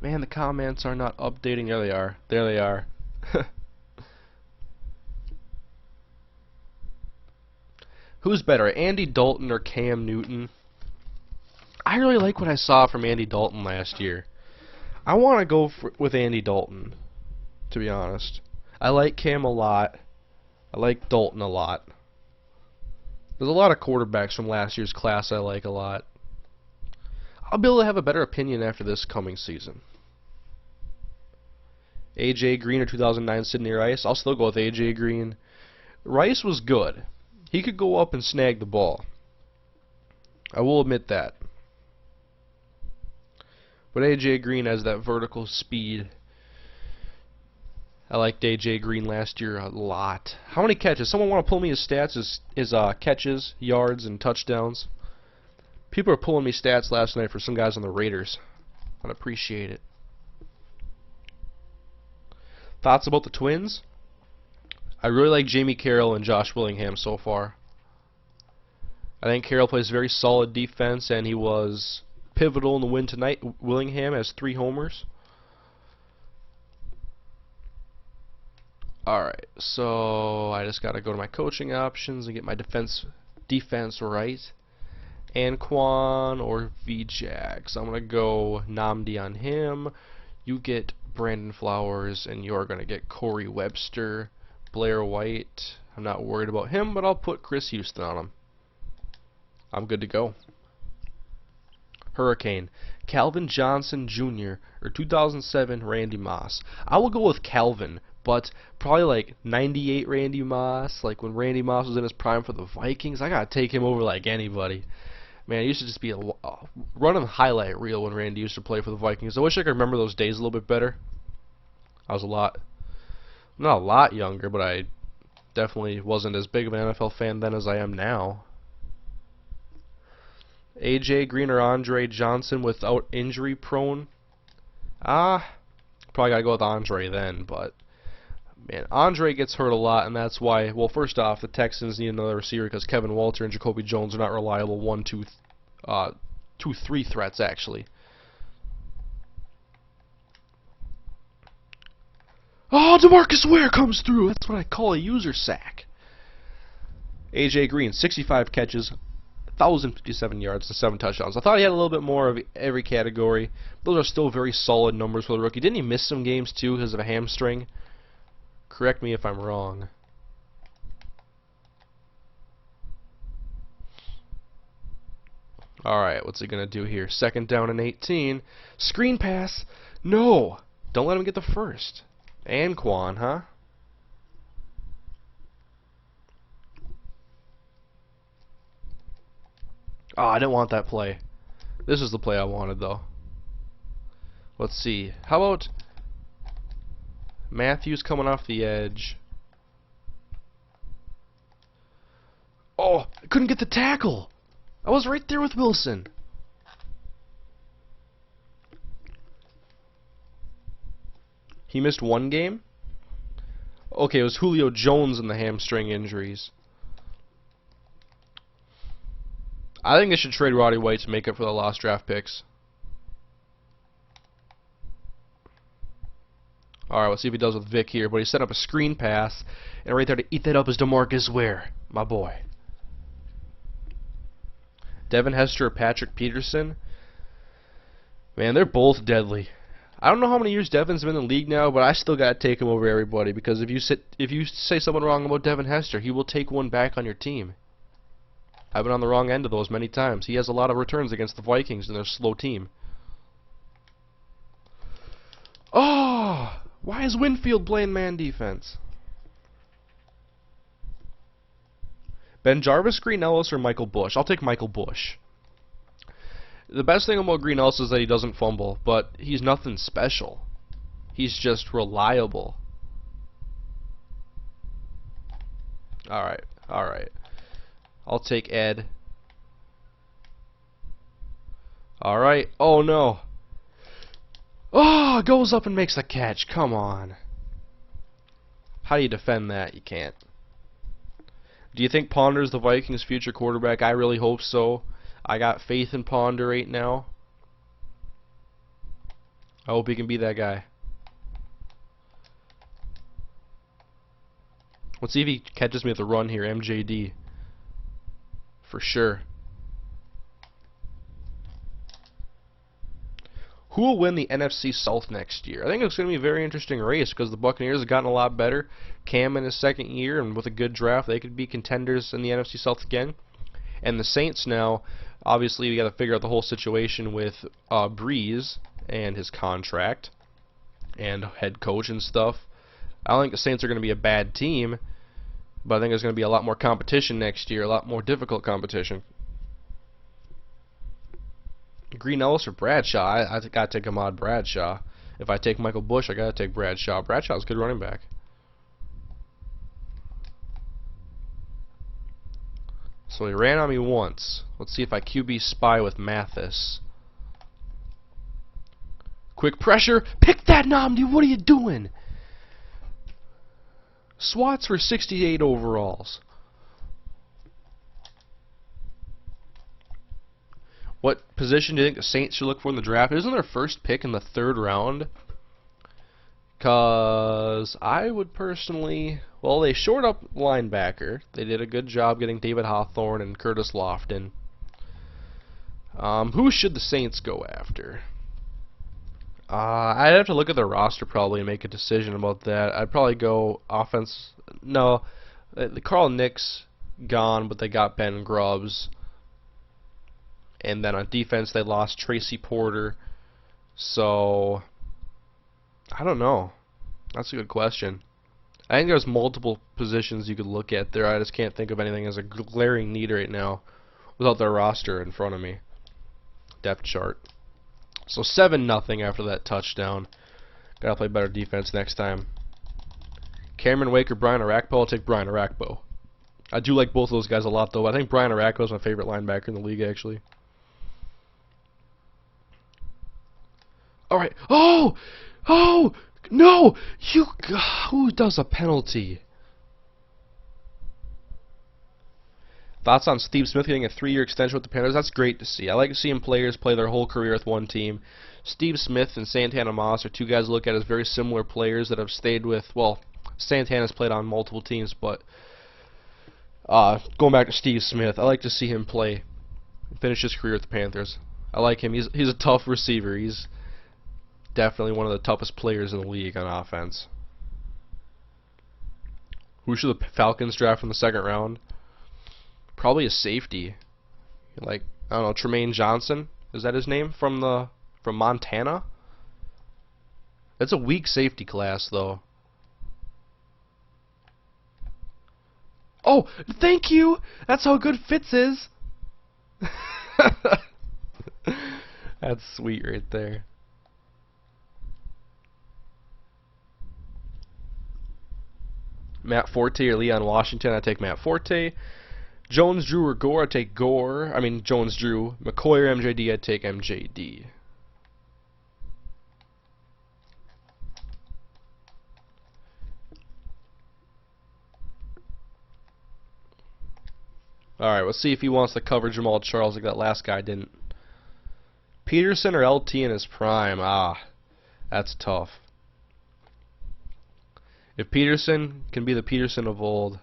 Man, the comments are not updating. There they are. There they are. Who's better, Andy Dalton or Cam Newton? I really like what I saw from Andy Dalton last year. I want to go with Andy Dalton, to be honest. I like Cam a lot. I like Dalton a lot. There's a lot of quarterbacks from last year's class I like a lot. I'll be able to have a better opinion after this coming season. AJ Green or 2009 Sidney Rice? I'll still go with AJ Green. Rice was good. He could go up and snag the ball. I will admit that. But AJ Green has that vertical speed. I liked AJ Green last year a lot. How many catches? Someone want to pull me his stats, his catches, yards, and touchdowns? People are pulling me stats last night for some guys on the Raiders. I'd appreciate it. Thoughts about the Twins? I really like Jamie Carroll and Josh Willingham so far. I think Carroll plays very solid defense, and he was pivotal in the win tonight. Willingham has 3 homers. Alright, so I just got to go to my coaching options and get my defense right. Anquan or VJack. So I'm going to go Namdi on him. You get Brandon Flowers, and you're going to get Corey Webster. Blair White, I'm not worried about him, but I'll put Chris Houston on him. I'm good to go. Hurricane, Calvin Johnson Jr. or 2007 Randy Moss. I will go with Calvin, but probably like 98 Randy Moss, like when Randy Moss was in his prime for the Vikings. I gotta take him over like anybody. Man, it used to just be a running highlight reel when Randy used to play for the Vikings. I wish I could remember those days a little bit better. I was not a lot younger, but I definitely wasn't as big of an NFL fan then as I am now. AJ Green or Andre Johnson without injury prone? Probably gotta go with Andre then, but man, Andre gets hurt a lot, and that's why, well, first off, the Texans need another receiver because Kevin Walter and Jacoby Jones are not reliable 2-3 threats, actually. Oh, DeMarcus Ware comes through. That's what I call a user sack. AJ Green, 65 catches, 1,057 yards, and 7 touchdowns. I thought he had a little bit more of every category. Those are still very solid numbers for the rookie. Didn't he miss some games, too, because of a hamstring? Correct me if I'm wrong. Alright, what's he going to do here? 2nd down and 18. Screen pass. No. Don't let him get the first. Anquan, huh? Oh, I didn't want that play. This is the play I wanted, though. Let's see. How about Matthews coming off the edge? Oh, I couldn't get the tackle. I was right there with Wilson. He missed 1 game? Okay, it was Julio Jones and the hamstring injuries. I think they should trade Roddy White to make up for the lost draft picks. Alright, let's see if he does with Vic here. But he set up a screen pass, and right there to eat that up is DeMarcus Ware, my boy. Devin Hester or Patrick Peterson? Man, they're both deadly. I don't know how many years Devin's been in the league now, but I still gotta take him over everybody, because if you say something wrong about Devin Hester, he will take one back on your team. I've been on the wrong end of those many times. He has a lot of returns against the Vikings and their slow team. Oh! Why is Winfield playing man defense? Ben Jarvis, Green Ellis, or Michael Bush? I'll take Michael Bush. The best thing about Green Ellis is that he doesn't fumble, but he's nothing special. He's just reliable. Alright, alright. I'll take Ed. Alright, oh no. Oh, goes up and makes the catch, come on. How do you defend that? You can't. Do you think Ponder's the Vikings' future quarterback? I really hope so. I got faith in Ponder right now. I hope he can be that guy. Let's see if he catches me at the run here. MJD. For sure. Who will win the NFC South next year? I think it's going to be a very interesting race because the Buccaneers have gotten a lot better. Cam in his second year, and with a good draft, they could be contenders in the NFC South again. And the Saints now, obviously, we got to figure out the whole situation with Breeze and his contract and head coach and stuff. I don't think the Saints are going to be a bad team, but I think there's going to be a lot more competition next year, a lot more difficult competition. Green Ellis or Bradshaw? I got to take Ahmad Bradshaw. If I take Michael Bush, I got to take Bradshaw. Bradshaw's a good running back. So he ran on me once. Let's see if I QB spy with Mathis. Quick pressure. Pick that Namdi. What are you doing? Swats for 68 overalls. What position do you think the Saints should look for in the draft? Isn't their first pick in the 3rd round? Because I would personally... Well, they shored up linebacker. They did a good job getting David Hawthorne and Curtis Lofton. Who should the Saints go after? I'd have to look at their roster probably and make a decision about that. I'd probably go offense... No, Carl Nick's gone, but they got Ben Grubbs. And then on defense, they lost Tracy Porter. So, I don't know. That's a good question. I think there's multiple positions you could look at there. I just can't think of anything as a glaring need right now without their roster in front of me. Depth chart. So 7-0 after that touchdown. Gotta play better defense next time. Cameron Wake or Brian Arakpo? I'll take Brian Arakpo. I do like both of those guys a lot, though. I think Brian Arakpo is my favorite linebacker in the league, actually. Alright. Oh! Oh! No! Who does a penalty? Thoughts on Steve Smith getting a 3-year extension with the Panthers? That's great to see. I like seeing players play their whole career with one team. Steve Smith and Santana Moss are two guys I look at as very similar players that have stayed with, well, Santana's played on multiple teams, but going back to Steve Smith, I like to see him play, finish his career with the Panthers. I like him. He's a tough receiver. He's definitely one of the toughest players in the league on offense. Who should the Falcons draft in the 2nd round? Probably a safety. Like, I don't know, Tremaine Johnson? Is that his name? From Montana? That's a weak safety class, though. Oh, thank you! That's how good Fitz is! That's sweet right there. Matt Forte or Leon Washington? I take Matt Forte. Jones, Drew, or Gore? I take Gore. I mean, Jones, Drew. McCoy or MJD? I take MJD. Alright, let's see if he wants to cover Jamal Charles like that last guy didn't. Peterson or LT in his prime? That's tough. If Peterson can be the Peterson of old,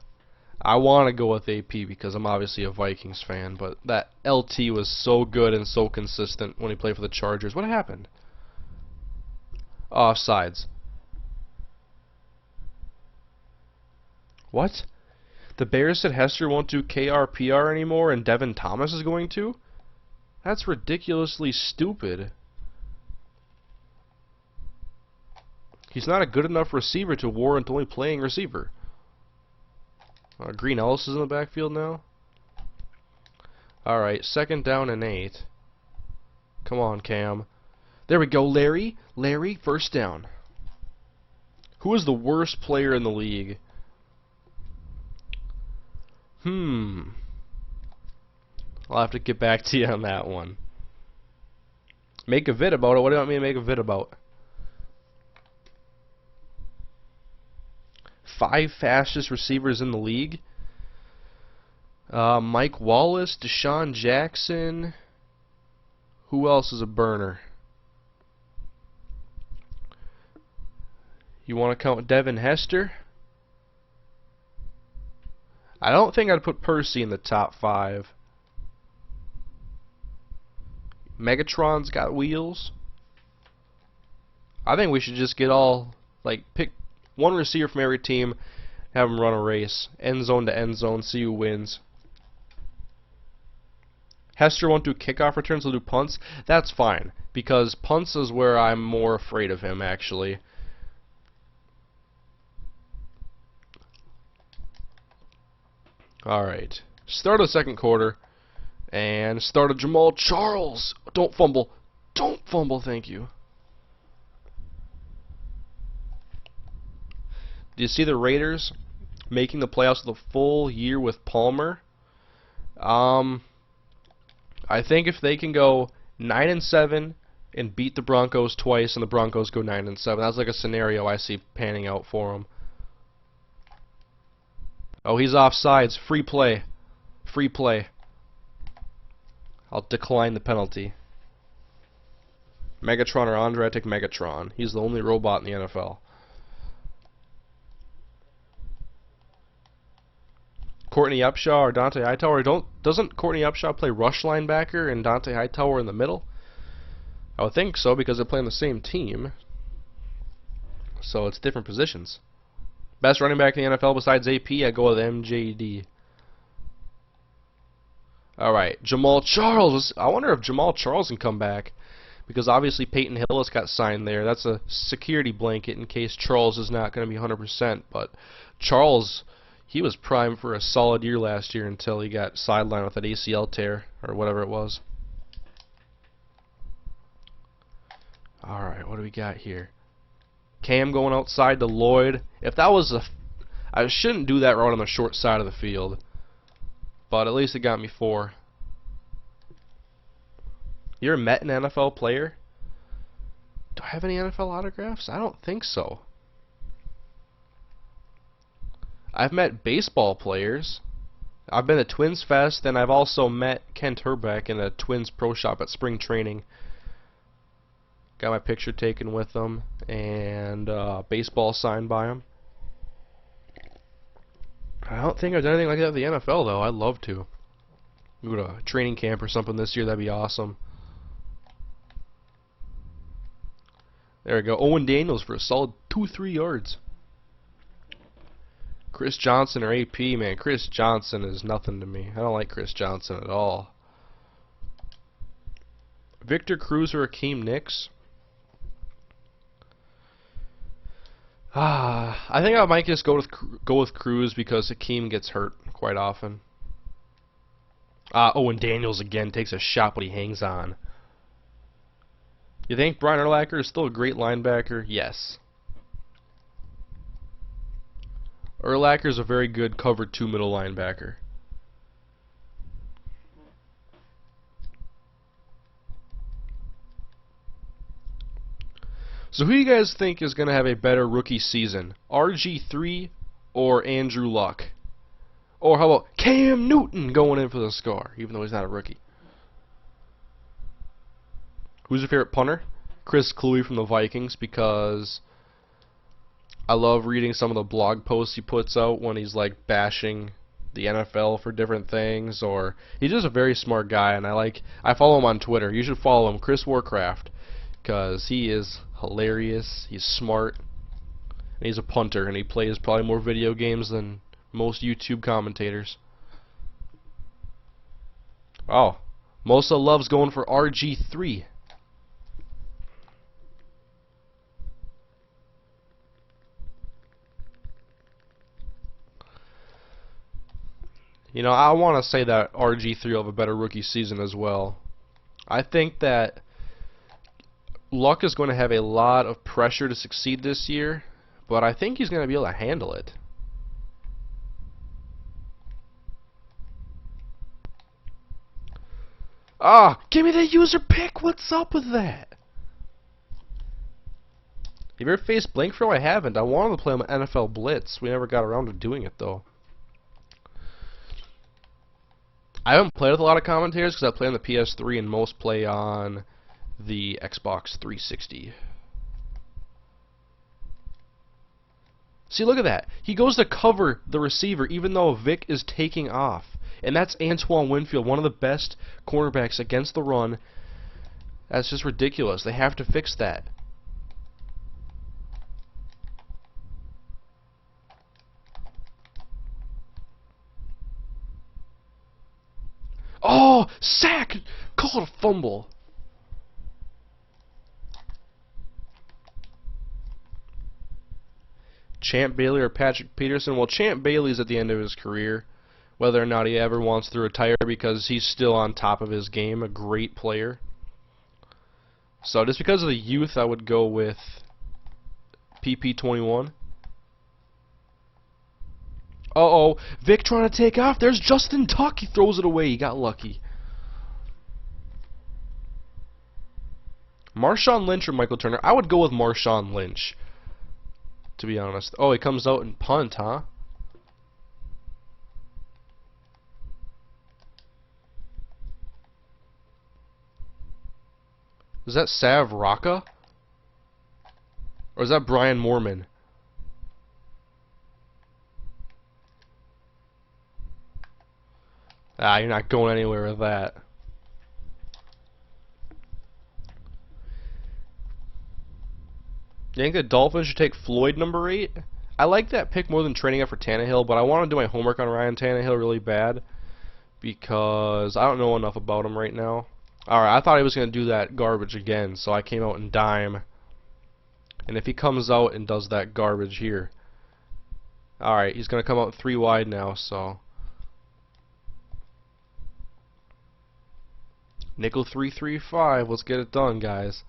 I want to go with AP because I'm obviously a Vikings fan, but that LT was so good and so consistent when he played for the Chargers. What happened? Offsides. What? The Bears said Hester won't do KRPR anymore and Devin Thomas is going to? That's ridiculously stupid. He's not a good enough receiver to warrant only playing receiver. Green Ellis is in the backfield now. Alright, 2nd down and 8. Come on, Cam. There we go, Larry. Larry, 1st down. Who is the worst player in the league? I'll have to get back to you on that one. Make a vid about it. What do you want me to make a vid about? 5 fastest receivers in the league? Mike Wallace, Deshaun Jackson. Who else is a burner? You want to count Devin Hester? I don't think I'd put Percy in the top 5. Megatron's got wheels. I think we should just get all, like, pick one receiver from every team, have them run a race, end zone to end zone, see who wins. Hester won't do kickoff returns, he'll do punts. That's fine, because punts is where I'm more afraid of him, actually. Alright, start of the second quarter, and start of Jamal Charles. Don't fumble. Don't fumble, thank you. Do you see the Raiders making the playoffs the full year with Palmer? I think if they can go 9-7 and beat the Broncos twice, and the Broncos go 9-7, that's like a scenario I see panning out for them. Oh, he's offsides. Free play. Free play. I'll decline the penalty. Megatron or Andre? I take Megatron. He's the only robot in the NFL. Courtney Upshaw or Dante Hightower? Doesn't Courtney Upshaw play rush linebacker and Dante Hightower in the middle? I would think so, because they play on the same team. So it's different positions. Best running back in the NFL besides AP, I go with MJD. Alright, Jamal Charles. I wonder if Jamal Charles can come back, because obviously Peyton Hillis got signed there. That's a security blanket in case Charles is not going to be 100%. But Charles, he was primed for a solid year last year until he got sidelined with that ACL tear, or whatever it was. Alright, what do we got here? Cam going outside to Lloyd. If that was I shouldn't do that route on the short side of the field, but at least it got me 4. You're met an NFL player? Do I have any NFL autographs? I don't think so. I've met baseball players. I've been to Twins Fest, and I've also met Kent Herbeck in a Twins pro shop at spring training. Got my picture taken with them, and baseball signed by him. I don't think I've done anything like that at the NFL, though. I'd love to. Go to a training camp or something this year. That'd be awesome. There we go. Owen Daniels for a solid 2-3 yards. Chris Johnson or AP, man. Chris Johnson is nothing to me. I don't like Chris Johnson at all. Victor Cruz or Akeem Nicks? I think I might just go with Cruz, because Hakeem gets hurt quite often. Owen Daniels again takes a shot, but he hangs on. You think Brian Urlacher is still a great linebacker? Yes. Urlacher is a very good cover 2 middle linebacker. So who do you guys think is going to have a better rookie season? RG3 or Andrew Luck? Or how about Cam Newton going in for the score, even though he's not a rookie? Who's your favorite punter? Chris Cluey from the Vikings, because I love reading some of the blog posts he puts out when he's like bashing the NFL for different things, or he's just a very smart guy, and I follow him on Twitter. You should follow him, Chris Warcraft, because he is hilarious, he's smart, and he's a punter, and he plays probably more video games than most YouTube commentators. Oh, Mosa loves going for RG3. You know, I want to say that RG3 will have a better rookie season as well. I think that Luck is going to have a lot of pressure to succeed this year, but I think he's going to be able to handle it. Give me the user pick! What's up with that? Have you ever faced Blinkfro? I haven't. I wanted to play him NFL Blitz. We never got around to doing it, though. I haven't played with a lot of commentators because I play on the PS3 and most play on the Xbox 360. See, look at that. He goes to cover the receiver even though Vic is taking off. And that's Antoine Winfield, one of the best cornerbacks against the run. That's just ridiculous. They have to fix that. Oh, sack! Call it a fumble. Champ Bailey or Patrick Peterson? Well, Champ Bailey's at the end of his career. Whether or not he ever wants to retire, because he's still on top of his game, a great player. So just because of the youth, I would go with PP21. Uh-oh, Vic trying to take off. There's Justin Tuck. He throws it away. He got lucky. Marshawn Lynch or Michael Turner? I would go with Marshawn Lynch, to be honest. Oh, he comes out and punt, huh? Is that Sav Rocca? Or is that Brian Moorman? Ah, you're not going anywhere with that. You think the Dolphins should take Floyd number 8? I like that pick more than trading up for Tannehill, but I want to do my homework on Ryan Tannehill really bad because I don't know enough about him right now. Alright, I thought he was going to do that garbage again, so I came out in dime. And if he comes out and does that garbage here. Alright, he's going to come out 3 wide now, so. Nickel 3-3-5, let's get it done, guys.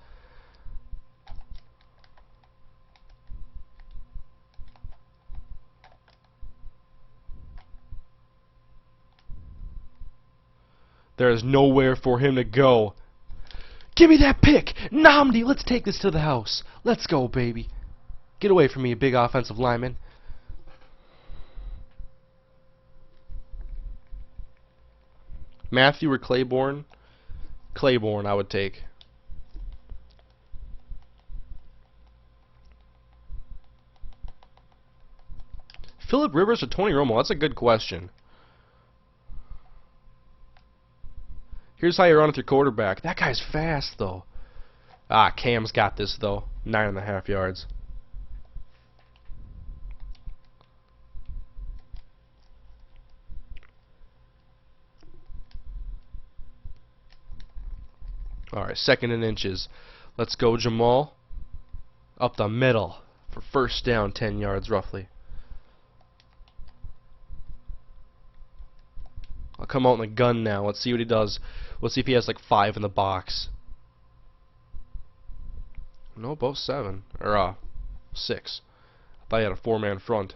There is nowhere for him to go. Give me that pick! Namdi, let's take this to the house. Let's go, baby. Get away from me, you big offensive lineman. Matthew or Claiborne? Claiborne, I would take. Phillip Rivers or Tony Romo? That's a good question. Here's how you run with your quarterback. That guy's fast, though. Ah, Cam's got this, though. 9.5 yards. Alright, 2nd and inches. Let's go, Jamal. Up the middle for first down, 10 yards roughly. I'll come out in the gun now. Let's see what he does. Let's see if he has like 5 in the box. No, both 7. Or 6. I thought he had a 4-man front.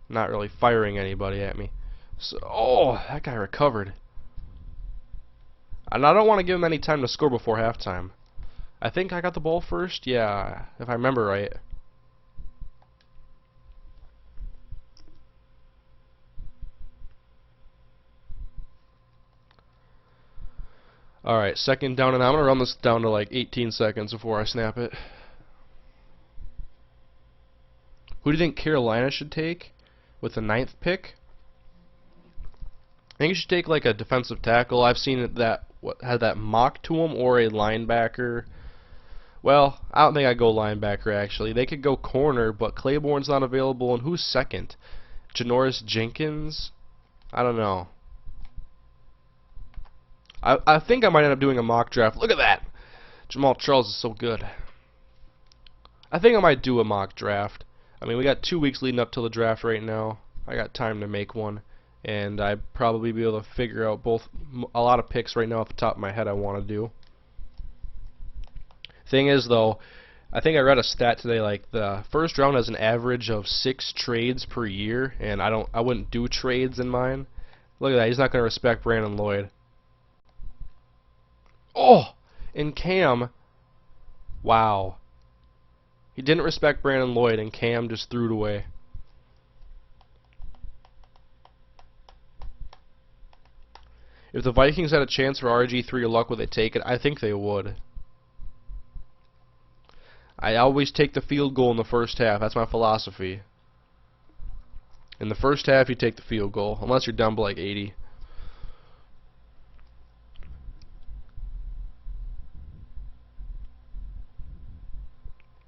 Not really firing anybody at me. So, oh, that guy recovered. And I don't want to give him any time to score before halftime. I think I got the ball first. Yeah, if I remember right. Alright, 2nd down, and I'm going to run this down to like 18 seconds before I snap it. Who do you think Carolina should take with the 9th pick? I think you should take like a defensive tackle. I've seen it that had that mock to him, or a linebacker. Well, I don't think I'd go linebacker actually. They could go corner, but Claiborne's not available. And who's 2nd? Janoris Jenkins? I don't know. I think I might end up doing a mock draft. Look at that! Jamal Charles is so good. I think I might do a mock draft. I mean, we got 2 weeks leading up to the draft right now. I got time to make one. And I'd probably be able to figure out a lot of picks right now off the top of my head I want to do. Thing is, though, I think I read a stat today, like the first round has an average of 6 trades per year, and I wouldn't do trades in mine. Look at that, he's not going to respect Brandon Lloyd. Oh! And Cam, wow. He didn't respect Brandon Lloyd, and Cam just threw it away. If the Vikings had a chance for RG3 or luck, would they take it? I think they would. I always take the field goal in the first half. That's my philosophy. In the first half, you take the field goal, unless you're down by like 80.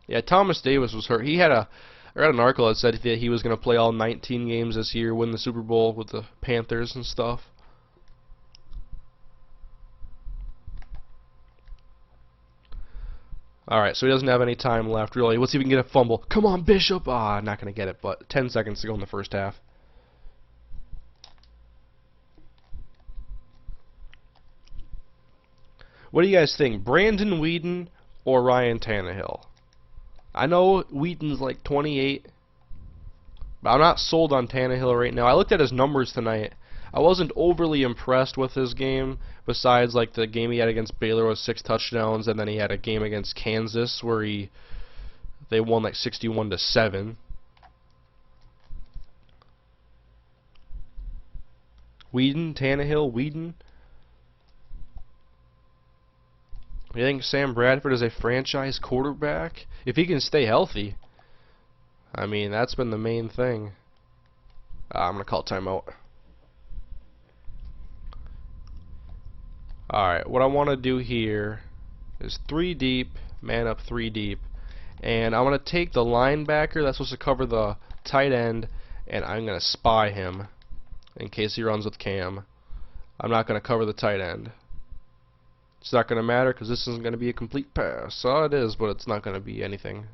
Yeah, Thomas Davis was hurt. I read an article that said that he was going to play all 19 games this year, win the Super Bowl with the Panthers and stuff. Alright, so he doesn't have any time left, really. Let's see if we can get a fumble. Come on, Bishop! Ah, not going to get it, but 10 seconds to go in the first half. What do you guys think? Brandon Weeden or Ryan Tannehill? I know Wheaton's like 28, but I'm not sold on Tannehill right now. I looked at his numbers tonight. I wasn't overly impressed with his game, besides like the game he had against Baylor with 6 touchdowns, and then he had a game against Kansas where they won like 61-7. Weeden, Tannehill, Weeden. You think Sam Bradford is a franchise quarterback? If he can stay healthy. I mean, that's been the main thing. I'm going to call timeout. Alright, what I want to do here is 3 deep, man up 3 deep. And I'm going to take the linebacker that's supposed to cover the tight end, and I'm going to spy him in case he runs with Cam. I'm not going to cover the tight end. It's not going to matter because this isn't going to be a complete pass. So it is, but it's not going to be anything.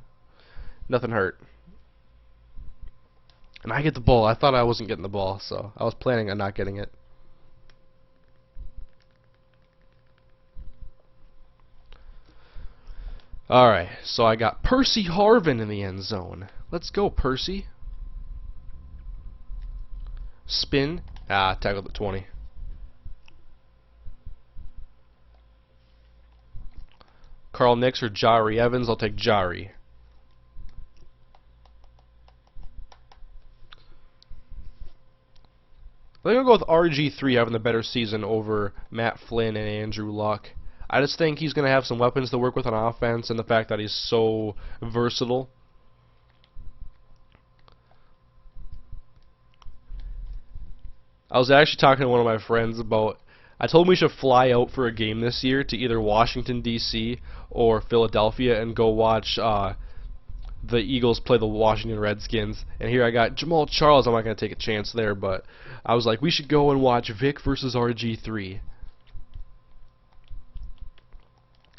Nothing hurt. And I get the ball. I thought I wasn't getting the ball, so I was planning on not getting it. Alright, so I got Percy Harvin in the end zone. Let's go, Percy. Spin. Tackled at 20. Carl Nix or Jari Evans? I'll take Jari. I'm going to go with RG3 having the better season over Matt Flynn and Andrew Luck. I just think he's going to have some weapons to work with on offense, and the fact that he's so versatile. I was actually talking to one of my friends about, I told him we should fly out for a game this year to either Washington, D.C. or Philadelphia and go watch the Eagles play the Washington Redskins. And here I got Jamal Charles. I'm not going to take a chance there, but I was like, we should go and watch Vic versus RG3.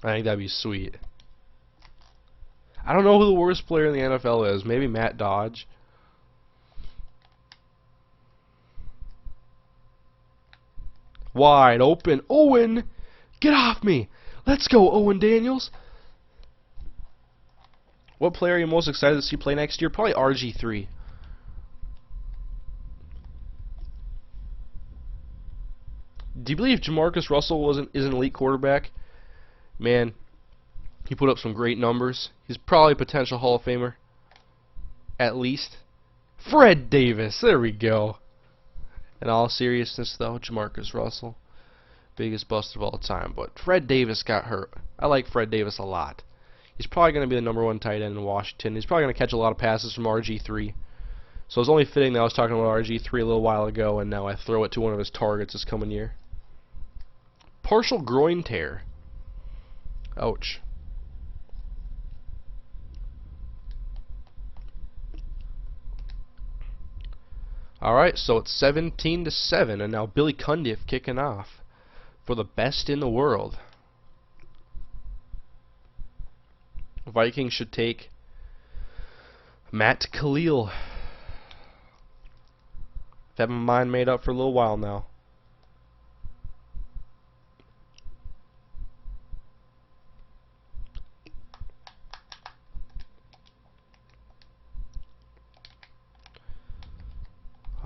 I think that'd be sweet. I don't know who the worst player in the NFL is. Maybe Matt Dodge. Wide open. Owen! Get off me! Let's go, Owen Daniels! What player are you most excited to see play next year? Probably RG3. Do you believe Jamarcus Russell is an elite quarterback? Man, he put up some great numbers. He's probably a potential Hall of Famer. At least. Fred Davis! There we go. In all seriousness, though, Jamarcus Russell, biggest bust of all time. But Fred Davis got hurt. I like Fred Davis a lot. He's probably going to be the #1 tight end in Washington. He's probably going to catch a lot of passes from RG3. So it's only fitting that I was talking about RG3 a little while ago, and now I throw it to one of his targets this coming year. Partial groin tear. Ouch. Alright, so it's 17-7, and now Billy Cundiff kicking off for the best in the world. Vikings should take Matt Khalil. I've had my mind made up for a little while now.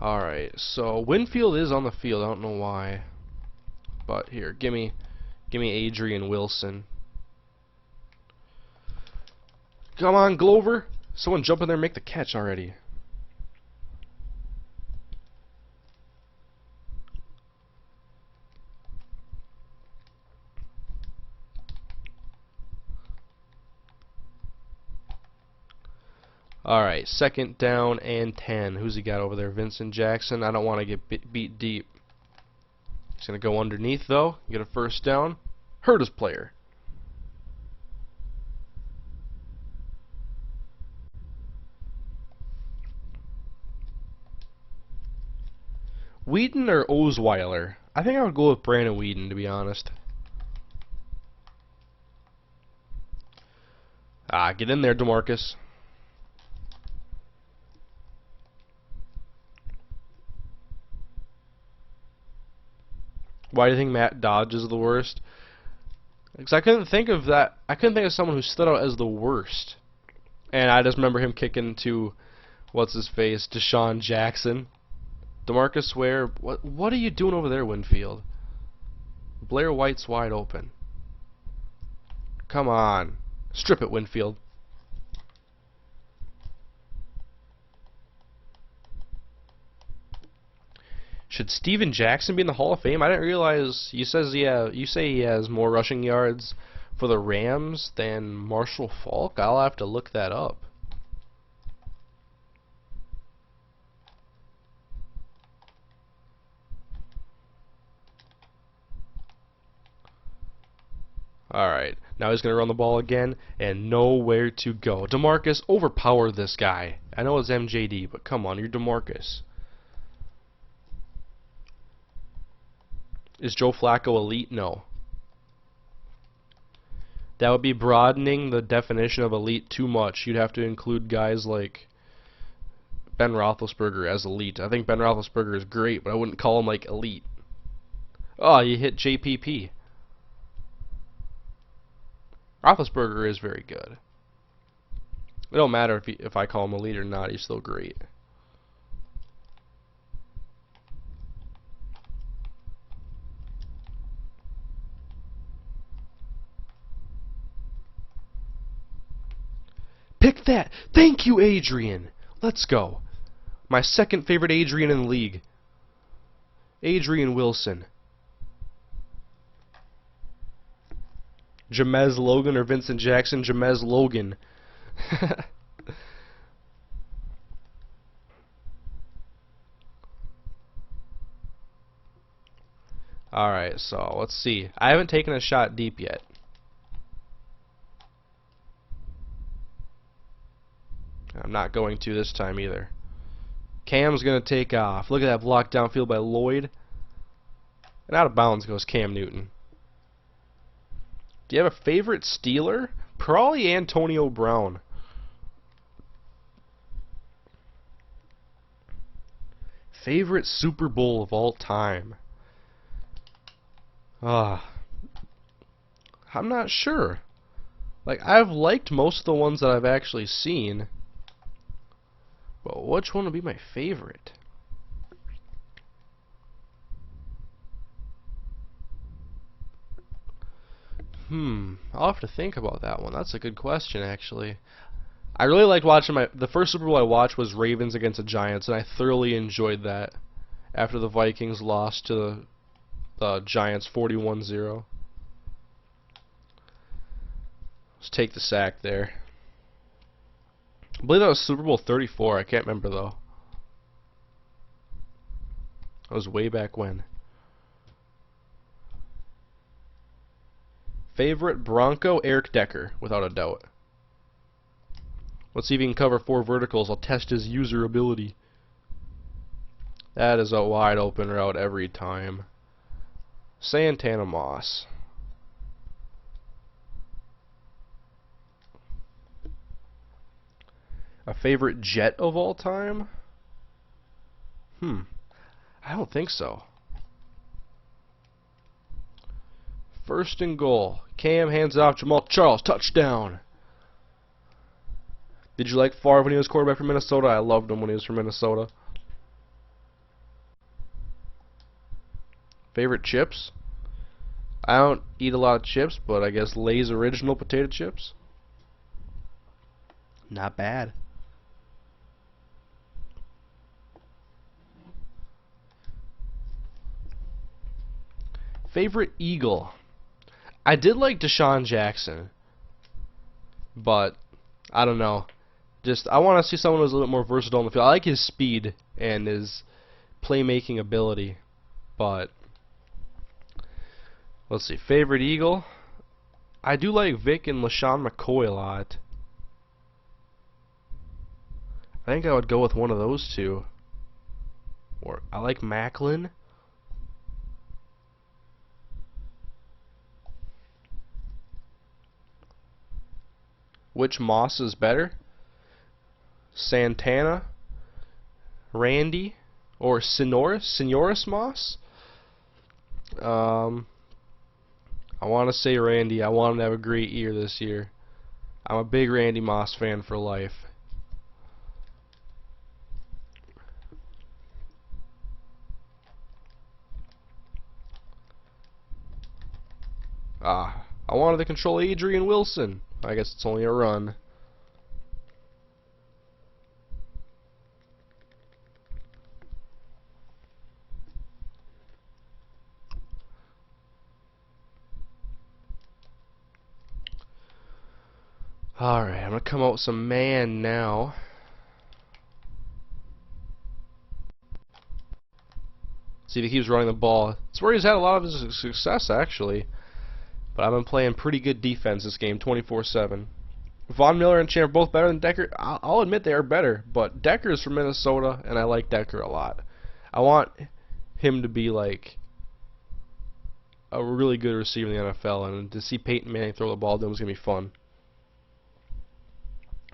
Alright, so Winfield is on the field. I don't know why. But here, give me Adrian Wilson. Come on, Glover. Someone jump in there and make the catch already. Alright, 2nd down and 10. Who's he got over there? Vincent Jackson. I don't want to get beat deep. He's going to go underneath, though. Get a 1st down. Hurt his player. Whedon or Osweiler? I think I would go with Brandon Whedon, to be honest. Get in there, DeMarcus. Why do you think Matt Dodge is the worst? Because I couldn't think of that. I couldn't think of someone who stood out as the worst. And I just remember him kicking to, what's his face, Deshaun Jackson. DeMarcus Ware, what are you doing over there, Winfield? Blair White's wide open. Come on. Strip it, Winfield. Should Steven Jackson be in the Hall of Fame? I didn't realize. You say he has more rushing yards for the Rams than Marshall Faulk. I'll have to look that up. Alright, now he's going to run the ball again, and nowhere to go. DeMarcus, overpower this guy. I know it's MJD, but come on, you're DeMarcus. Is Joe Flacco elite? No. That would be broadening the definition of elite too much. You'd have to include guys like Ben Roethlisberger as elite. I think Ben Roethlisberger is great, but I wouldn't call him like elite. Oh, you hit JPP. Roethlisberger is very good. It don't matter if I call him elite or not. He's still great. Pick that! Thank you, Adrian! Let's go. My 2nd favorite Adrian in the league. Adrian Wilson. Jamez Logan or Vincent Jackson? Jamez Logan. Alright, so let's see. I haven't taken a shot deep yet. I'm not going to this time either. Cam's going to take off. Look at that block downfield by Lloyd. And out of bounds goes Cam Newton. Do you have a favorite Steeler? Probably Antonio Brown. Favorite Super Bowl of all time? I'm not sure. Like, I've liked most of the ones that I've actually seen. But which one would be my favorite? I'll have to think about that one. That's a good question, actually. I really liked watching the first Super Bowl I watched was Ravens against the Giants, and I thoroughly enjoyed that after the Vikings lost to the Giants 41-0. Let's take the sack there. I believe that was Super Bowl 34. I can't remember, though. That was way back when. Favorite Bronco? Eric Decker, without a doubt. Let's see if he can cover 4 verticals. I'll test his user ability. That is a wide open route every time. Santana Moss. A favorite Jet of all time? I don't think so. 1st and goal. Cam hands off. Jamal Charles. Touchdown. Did you like Favre when he was quarterback for Minnesota? I loved him when he was from Minnesota. Favorite chips? I don't eat a lot of chips, but I guess Lay's original potato chips. Not bad. Favorite Eagle? I did like Deshaun Jackson, but I don't know. Just I want to see someone who's a little bit more versatile in the field. I like his speed and his playmaking ability, but let's see. Favorite Eagle? I do like Vic and LaShawn McCoy a lot. I think I would go with one of those two. Or I like Macklin. Which Moss is better? Santana, Randy, or Senoris Moss? I want to say Randy. I want him to have a great year this year. I'm a big Randy Moss fan for life. I wanted to control Adrian Wilson. I guess it's only a run. Alright, I'm going to come out with some man now. See if he keeps running the ball. It's where he's had a lot of his success, actually. But I've been playing pretty good defense this game, 24/7. Von Miller and Champ are both better than Decker. I'll admit they are better, but Decker is from Minnesota, and I like Decker a lot. I want him to be like a really good receiver in the NFL, and to see Peyton Manning throw the ball to him is going to be fun.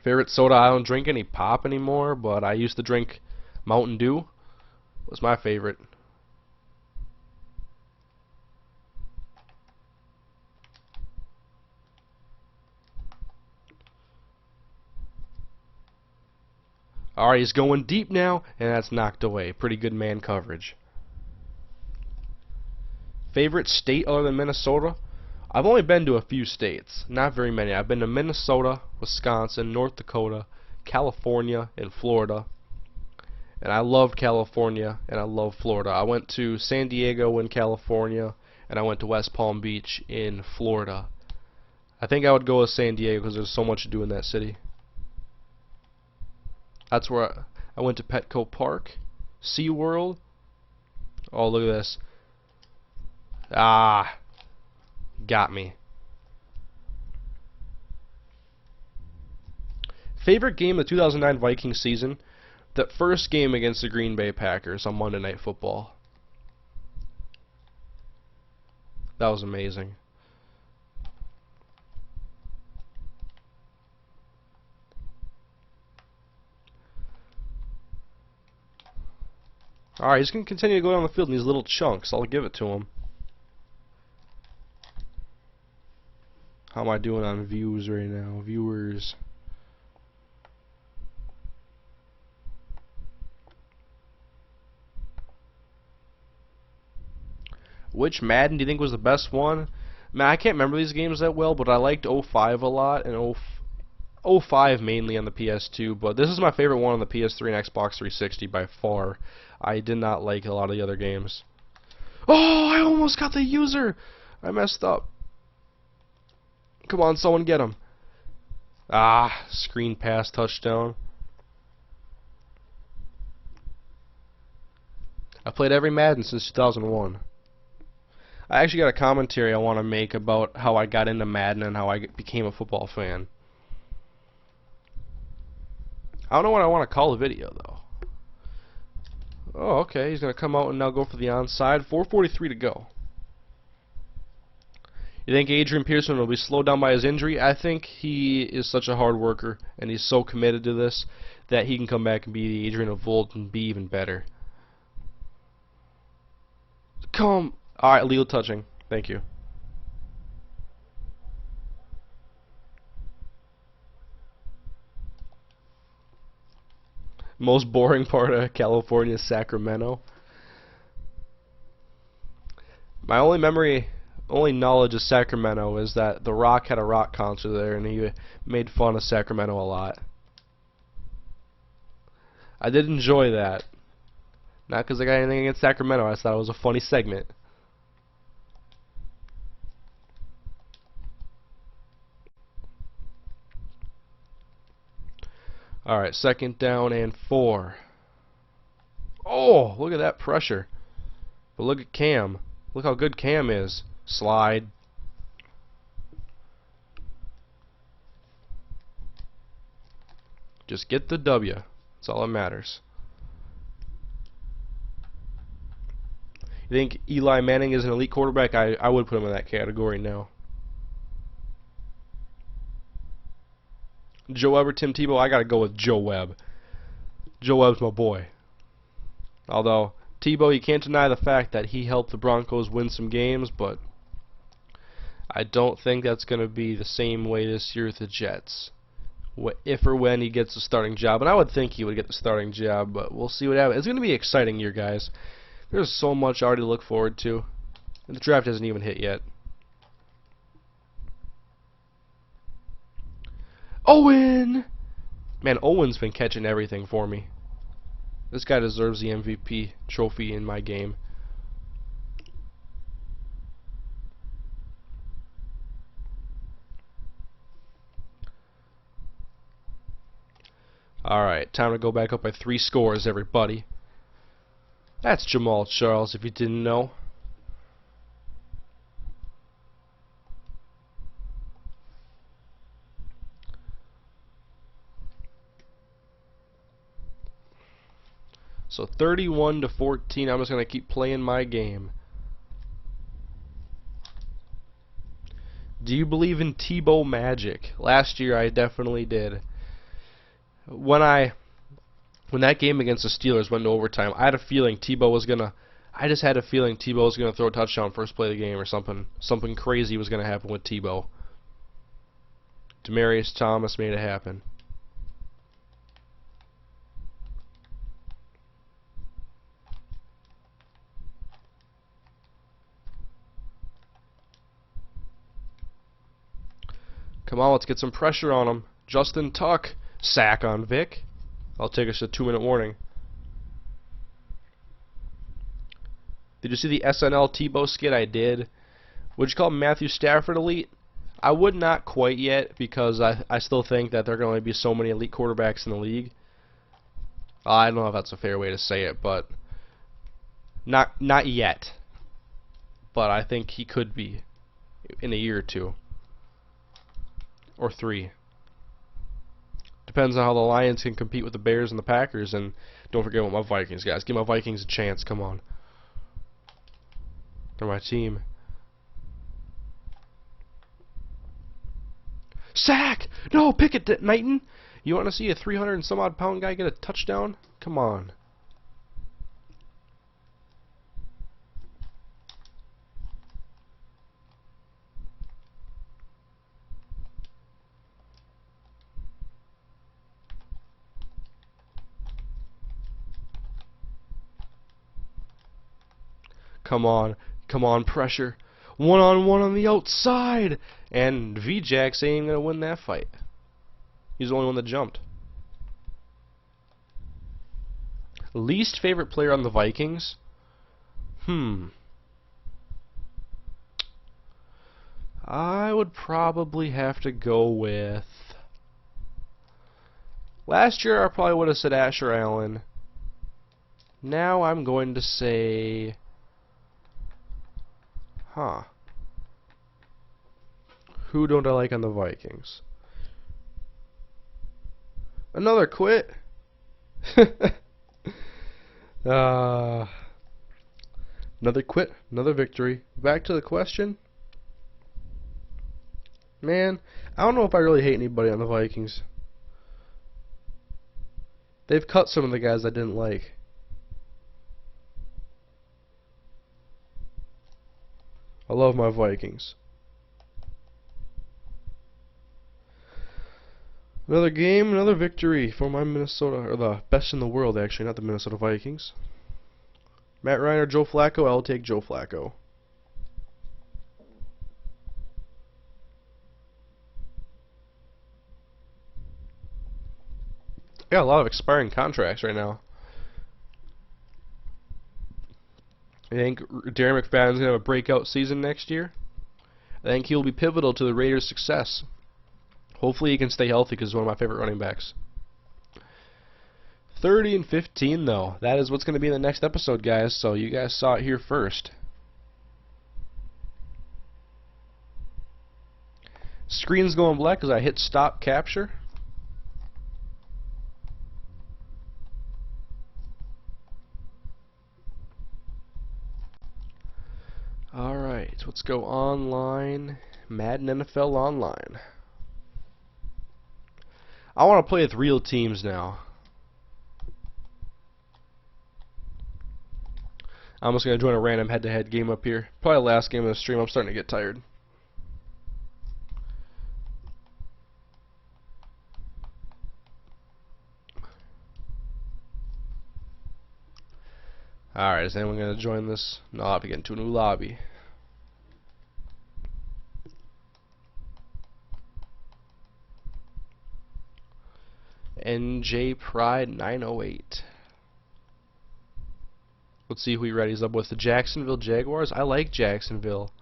Favorite soda? I don't drink any pop anymore, but I used to drink Mountain Dew. It was my favorite. Alright, he's going deep now, and that's knocked away. Pretty good man coverage. Favorite state other than Minnesota? I've only been to a few states, not very many. I've been to Minnesota, Wisconsin, North Dakota, California, and Florida. And I love California, and I love Florida. I went to San Diego in California, and I went to West Palm Beach in Florida. I think I would go with San Diego because there's so much to do in that city. That's where I went to Petco Park, SeaWorld. Oh, look at this. Got me. Favorite game of the 2009 Vikings season? The first game against the Green Bay Packers on Monday Night Football. That was amazing. Alright, he's going to continue to go down the field in these little chunks. I'll give it to him. How am I doing on views right now? Viewers. Which Madden do you think was the best one? Man, I can't remember these games that well, but I liked 05 a lot, and 05 mainly on the PS2, but this is my favorite one on the PS3 and Xbox 360 by far. I did not like a lot of the other games. Oh, I almost got the user! I messed up. Come on, someone get him. Screen pass touchdown. I've played every Madden since 2001. I actually got a commentary I want to make about how I got into Madden and how I became a football fan. I don't know what I want to call the video, though. Oh, okay. He's going to come out and now go for the onside. 4:43 to go. You think Adrian Peterson will be slowed down by his injury? I think he is such a hard worker, and he's so committed to this, that he can come back and be the Adrian of old and be even better. Alright, legal touching. Thank you. Most boring part of California is Sacramento. My only knowledge of Sacramento is that The Rock had a rock concert there and he made fun of Sacramento a lot. I did enjoy that. Not because I got anything against Sacramento, I just thought it was a funny segment. Alright, 2nd down and 4. Oh, look at that pressure. But look at Cam. Look how good Cam is. Slide. Just get the W. That's all that matters. You think Eli Manning is an elite quarterback? I would put him in that category now. Joe Webb or Tim Tebow? I gotta go with Joe Webb. Joe Webb's my boy. Although Tebow, you can't deny the fact that he helped the Broncos win some games, but I don't think that's gonna be the same way this year with the Jets. If or when he gets the starting job, and I would think he would get the starting job, but we'll see what happens. It's gonna be an exciting year, guys. There's so much already to look forward to. And the draft hasn't even hit yet. Owen! Man, Owen's been catching everything for me. This guy deserves the MVP trophy in my game. Alright, time to go back up by 3 scores, everybody. That's Jamal Charles, if you didn't know. So 31-14, I'm just going to keep playing my game. Do you believe in Tebow magic? Last year I definitely did. When that game against the Steelers went to overtime, I had a feeling Tebow was gonna. I just had a feeling Tebow was gonna throw a touchdown first play of the game, or something crazy was gonna happen with Tebow. Demaryius Thomas made it happen. Come on, let's get some pressure on him. Justin Tuck, sack on Vic. I'll take us to a 2-minute warning. Did you see the SNL Tebow skit? I did. Would you call Matthew Stafford elite? I would not quite yet, because I still think that there are going to be so many elite quarterbacks in the league. I don't know if that's a fair way to say it, but not yet. But I think he could be in a year or 2. Or 3. Depends on how the Lions can compete with the Bears and the Packers, and don't forget about my Vikings, guys. Give my Vikings a chance, come on. They're my team. Sack! No, Pickett, Knighton! You want to see a 300 and some odd pound guy get a touchdown? Come on. Come on, pressure. One-on-one on the outside! And V-Jax ain't gonna win that fight. He's the only one that jumped. Least favorite player on the Vikings? I would probably have to go with... Last year I probably would have said Asher Allen. Now I'm going to say... Who don't I like on the Vikings? Another quit? Another quit, another victory. Back to the question. Man, I don't know if I really hate anybody on the Vikings. They've cut some of the guys I didn't like. I love my Vikings. Another game, another victory for my Minnesota, or the best in the world actually, not the Minnesota Vikings. Matt Ryan or Joe Flacco? I'll take Joe Flacco. I got a lot of expiring contracts right now. I think Darren McFadden's going to have a breakout season next year. I think he'll be pivotal to the Raiders' success. Hopefully he can stay healthy because he's one of my favorite running backs. 30 and 15 though. That is what's going to be in the next episode, guys. So you guys saw it here first. Screen's going black because I hit stop capture. Alright, let's go online. Madden NFL Online. I want to play with real teams now. I'm just going to join a random head-to-head game up here. Probably the last game of the stream. I'm starting to get tired. Alright, is anyone going to join this? No, I'll have to get into a new lobby. NJ Pride 908. Let's see who he readies up with. The Jacksonville Jaguars. I like Jacksonville.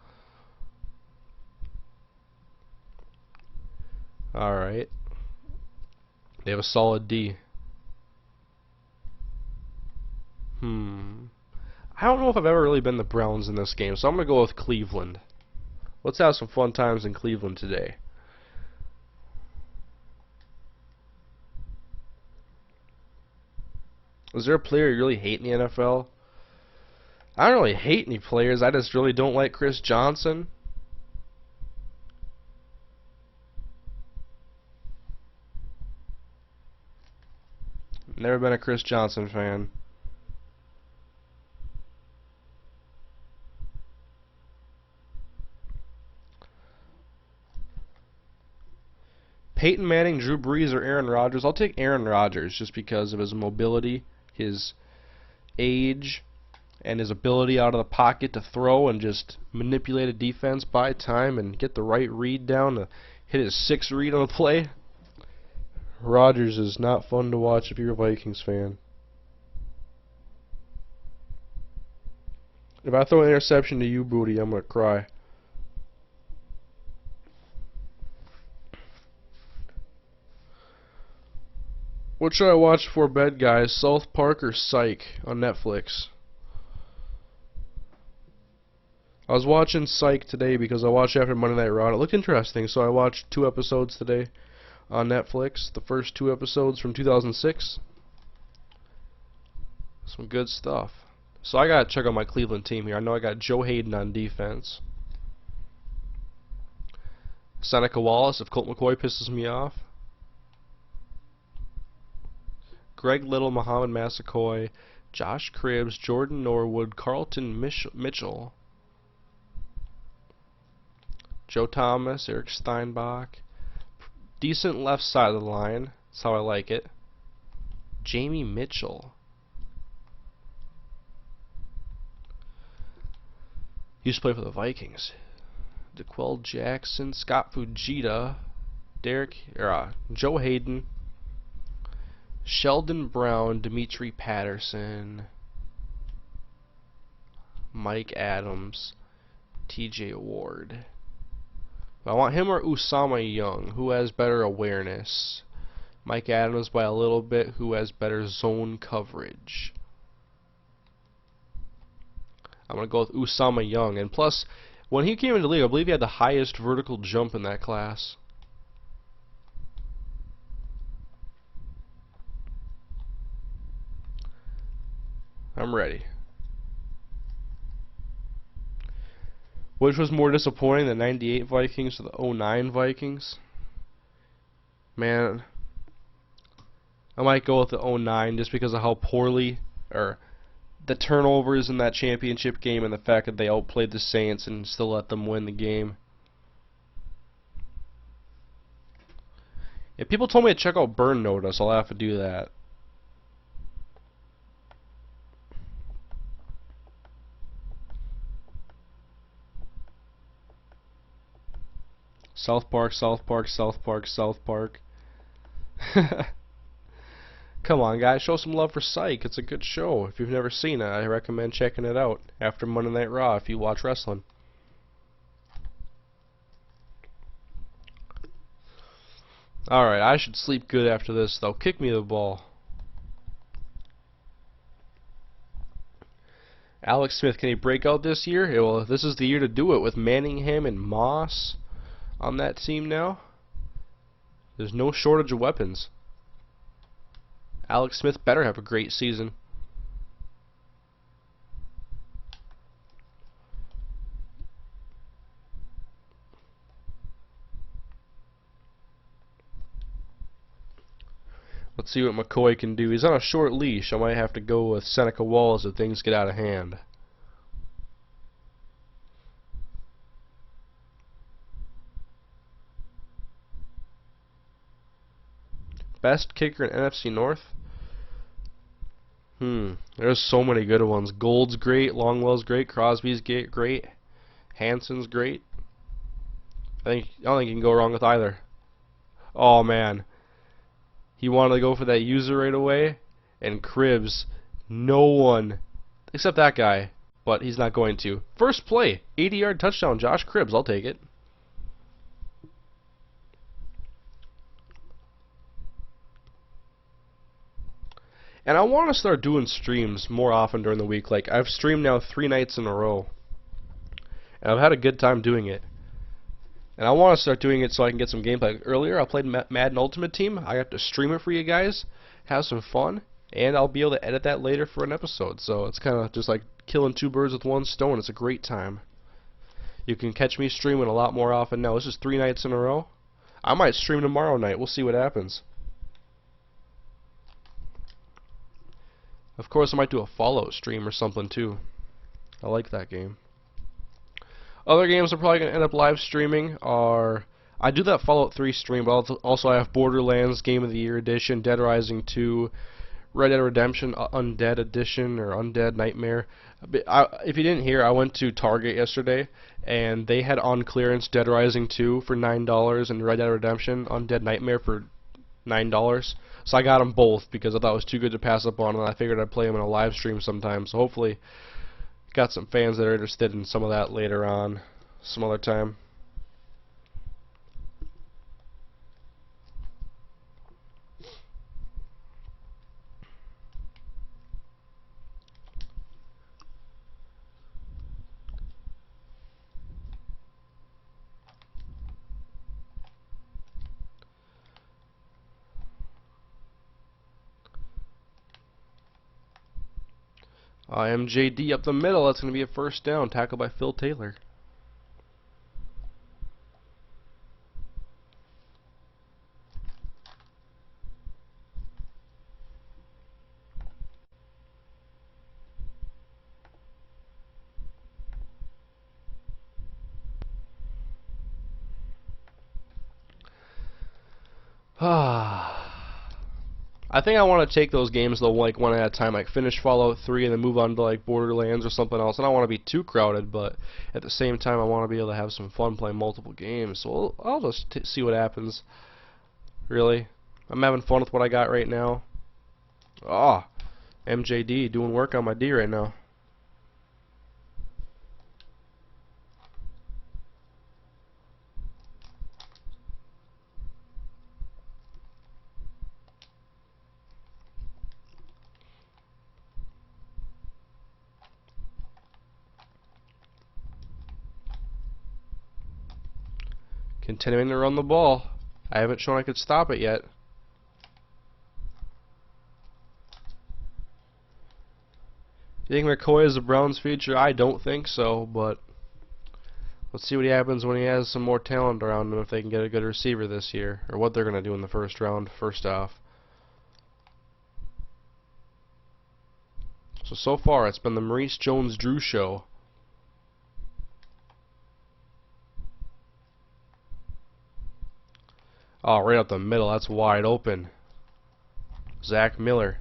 Alright. They have a solid D. I don't know if I've ever really been the Browns in this game, so I'm going to go with Cleveland. Let's have some fun times in Cleveland today. Is there a player you really hate in the NFL? I don't really hate any players. I just really don't like Chris Johnson. Never been a Chris Johnson fan. Peyton Manning, Drew Brees, or Aaron Rodgers? I'll take Aaron Rodgers just because of his mobility, his age, and his ability out of the pocket to throw and just manipulate a defense, buy time, and get the right read down to hit his 6th read on the play. Rodgers is not fun to watch if you're a Vikings fan. If I throw an interception to you, Booty, I'm going to cry. What should I watch before bed, guys? South Park or Psych on Netflix? I was watching Psych today because I watched after Monday Night Raw. It looked interesting, so I watched 2 episodes today on Netflix. The first 2 episodes from 2006. Some good stuff. So I gotta check out my Cleveland team here. I know I got Joe Hayden on defense. Seneca Wallace if Colt McCoy pisses me off. Greg Little, Muhammad Massaquoi, Josh Cribbs, Jordan Norwood, Carlton Mitchell, Joe Thomas, Eric Steinbach. Decent left side of the line. That's how I like it. Jamie Mitchell. Used to play for the Vikings. DeQuell Jackson, Scott Fujita, Joe Hayden, Sheldon Brown, Dimitri Patterson, Mike Adams, TJ Ward. I want him or Usama Young. Who has better awareness? Mike Adams by a little bit. Who has better zone coverage? I'm going to go with Usama Young. And plus, when he came into the league, I believe he had the highest vertical jump in that class. I'm ready. Which was more disappointing, the 98 Vikings or the 09 Vikings? Man, I might go with the 09 just because of how poorly, or the turnovers in that championship game and the fact that they outplayed the Saints and still let them win the game. If people told me to check out Burn Notice, I'll have to do that. South Park, South Park, South Park, South Park. Come on, guys, show some love for Psych. It's a good show. If you've never seen it, I recommend checking it out after Monday Night Raw if you watch wrestling. Alright, I should sleep good after this, though. Kick me the ball. Alex Smith, can he break out this year? Yeah, well, this is the year to do it with Manningham and Moss on that team now. There's no shortage of weapons. Alex Smith better have a great season. Let's see what McCoy can do. He's on a short leash. I might have to go with Seneca Wallace if things get out of hand. Best kicker in NFC North? There's so many good ones. Gold's great, Longwell's great, Crosby's great, Hanson's great. I don't think you can go wrong with either. Oh man. He wanted to go for that user right away, and Cribbs, no one except that guy, but he's not going to. First play, 80-yard touchdown, Josh Cribbs. I'll take it. And I want to start doing streams more often during the week. Like, I've streamed now 3 nights in a row, and I've had a good time doing it. And I want to start doing it so I can get some gameplay. Like earlier, I played Madden Ultimate Team. I have to stream it for you guys, have some fun, and I'll be able to edit that later for an episode. So it's kind of just like killing 2 birds with 1 stone. It's a great time. You can catch me streaming a lot more often now. This is 3 nights in a row. I might stream tomorrow night. We'll see what happens. Of course, I might do a Fallout stream or something too. I like that game. Other games I'm probably going to end up live streaming are... I do that Fallout 3 stream, but also I have Borderlands Game of the Year Edition, Dead Rising 2, Red Dead Redemption Undead Edition, or Undead Nightmare. If you didn't hear, I went to Target yesterday, and they had on clearance Dead Rising 2 for $9 and Red Dead Redemption Undead Nightmare for $9. So I got them both because I thought it was too good to pass up on, and I figured I'd play them in a live stream sometime. So hopefully got some fans that are interested in some of that later on, some other time. MJD up the middle. That's going to be a first down. Tackled by Phil Taylor. I think I want to take those games though, like one at a time, like finish Fallout 3 and then move on to like Borderlands or something else. I don't want to be too crowded, but at the same time I want to be able to have some fun playing multiple games. So I'll just see what happens. Really, I'm having fun with what I got right now. MJD doing work on my D right now. Continuing to run the ball. I haven't shown I could stop it yet. Do you think McCoy is a Browns future? I don't think so, but let's see what happens when he has some more talent around him, if they can get a good receiver this year, or what they're going to do in the first round, first off. So far, it's been the Maurice Jones-Drew show. Oh, right up the middle. That's wide open. Zach Miller.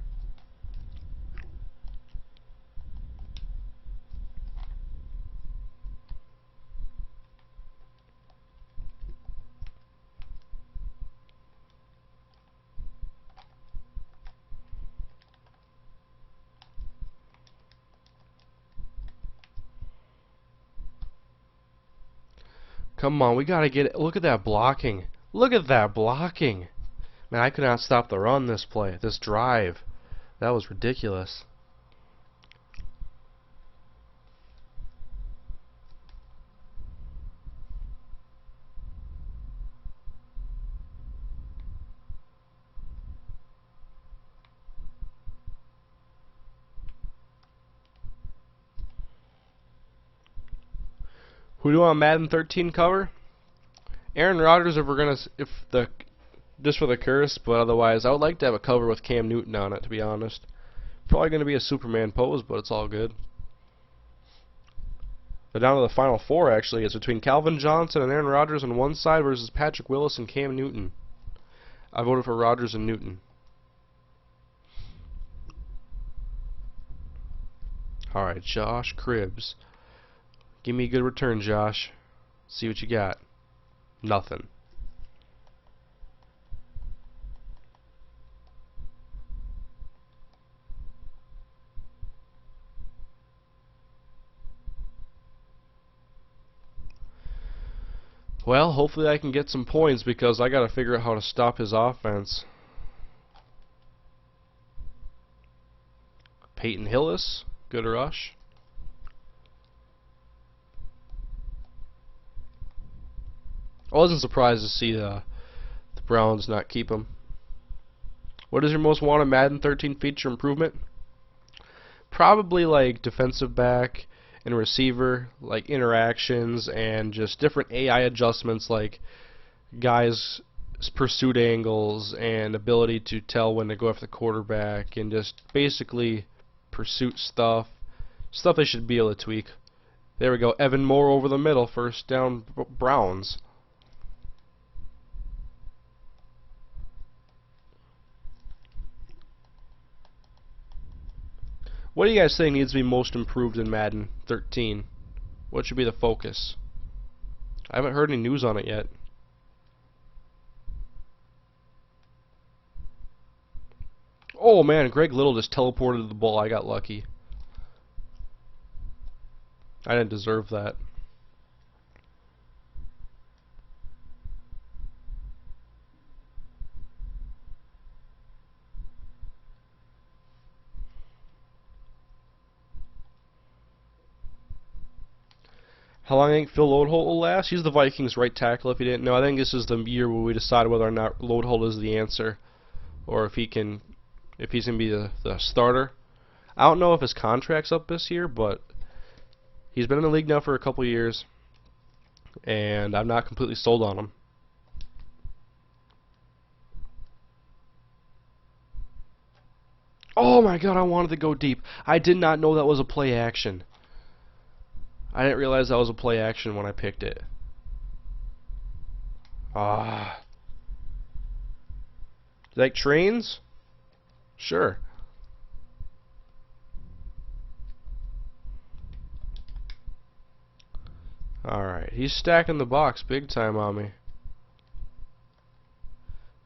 Come on, we gotta get it. Look at that blocking. Look at that blocking. Man, I could not stop the run this play, this drive. That was ridiculous. Who do you want Madden 13 cover? Aaron Rodgers if we're gonna just for the curse, but otherwise I would like to have a cover with Cam Newton on it, to be honest. Probably gonna be a Superman pose, but it's all good. But down to the final four actually. It's between Calvin Johnson and Aaron Rodgers on one side versus Patrick Willis and Cam Newton. I voted for Rodgers and Newton. Alright, Josh Cribbs. Give me a good return, Josh. See what you got. Nothing. Well, hopefully I can get some points because I gotta figure out how to stop his offense. Peyton Hillis, good rush. I wasn't surprised to see the Browns not keep him. What is your most wanted Madden 13 feature improvement? Probably like defensive back and receiver, like interactions and just different AI adjustments like guys' pursuit angles and ability to tell when to go after the quarterback and just basically pursuit stuff. Stuff they should be able to tweak. There we go. Evan Moore over the middle. First down, Browns. What do you guys think needs to be most improved in Madden 13? What should be the focus? I haven't heard any news on it yet. Oh man, Greg Little just teleported to the ball. I got lucky. I didn't deserve that. How long I think Phil Loadholt will last? He's the Vikings' right tackle, if you didn't know. I think this is the year where we decide whether or not Loadholt is the answer, or if he's gonna be the starter. I don't know if his contract's up this year, but he's been in the league now for a couple years, and I'm not completely sold on him. Oh my god, I wanted to go deep. I did not know that was a play action. I didn't realize that was a play action when I picked it. Ah. Like trains? Sure. Alright, he's stacking the box big time on me.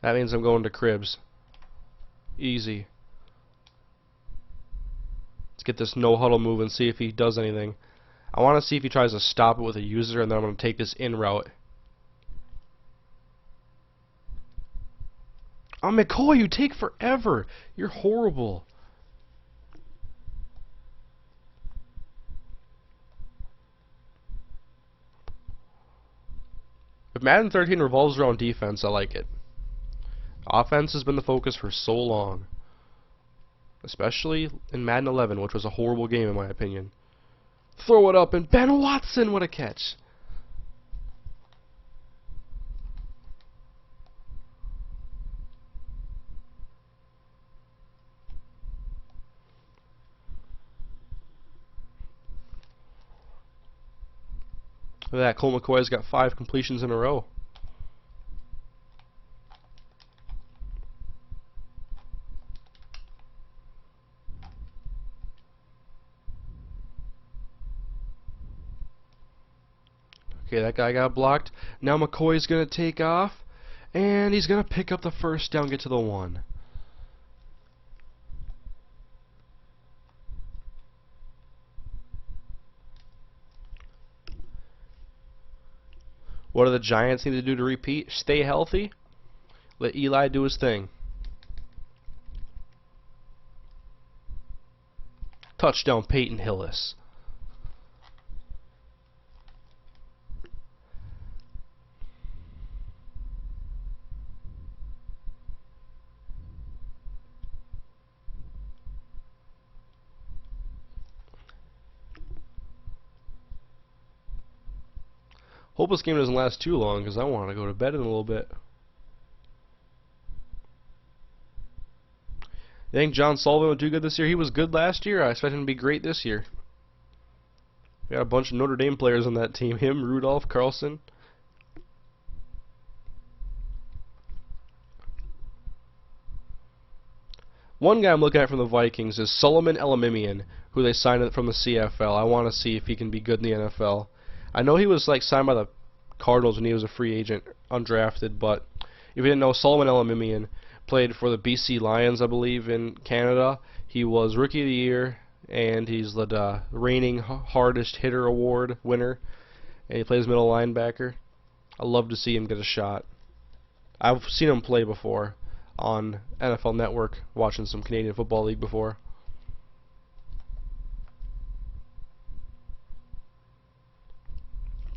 That means I'm going to Cribbs. Easy. Let's get this no huddle move and see if he does anything. I want to see if he tries to stop it with a user, and then I'm going to take this in route. Oh, McCoy, you take forever. You're horrible. If Madden 13 revolves around defense, I like it. Offense has been the focus for so long. Especially in Madden 11, which was a horrible game in my opinion. Throw it up, and Ben Watson, what a catch. Look at that, Colt McCoy's got 5 completions in a row. Okay, that guy got blocked. Now McCoy's going to take off, and he's going to pick up the first down, get to the 1. What do the Giants need to do to repeat? Stay healthy. Let Eli do his thing. Touchdown, Peyton Hillis. Hope this game doesn't last too long because I want to go to bed in a little bit. You think John Sullivan would do good this year? He was good last year. I expect him to be great this year. We got a bunch of Notre Dame players on that team. Him, Rudolph, Carlson. One guy I'm looking at from the Vikings is Solomon Elimimian, who they signed from the CFL. I want to see if he can be good in the NFL. I know he was like signed by the Cardinals when he was a free agent, undrafted, but if you didn't know, Solomon Elimimian played for the BC Lions, I believe, in Canada. He was Rookie of the Year, and he's the reigning hardest hitter award winner, and he plays middle linebacker. I love to see him get a shot. I've seen him play before on NFL Network, watching some Canadian Football League before.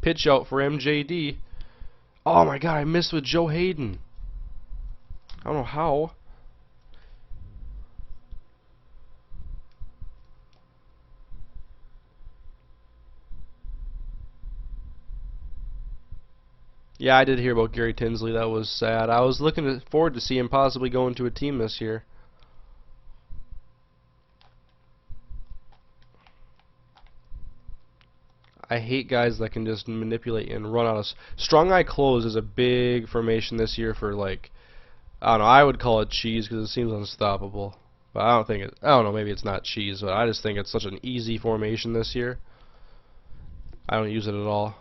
Pitch out for MJD. Oh my god, I missed with Joe Hayden. I don't know how. Yeah, I did hear about Gary Tinsley. That was sad. I was looking forward to see him possibly going to a team this year. I hate guys that can just manipulate and run out of... Strong eye close is a big formation this year for, like, I don't know, I would call it cheese because it seems unstoppable. But I don't think it... I don't know, maybe it's not cheese, but I just think it's such an easy formation this year. I don't use it at all.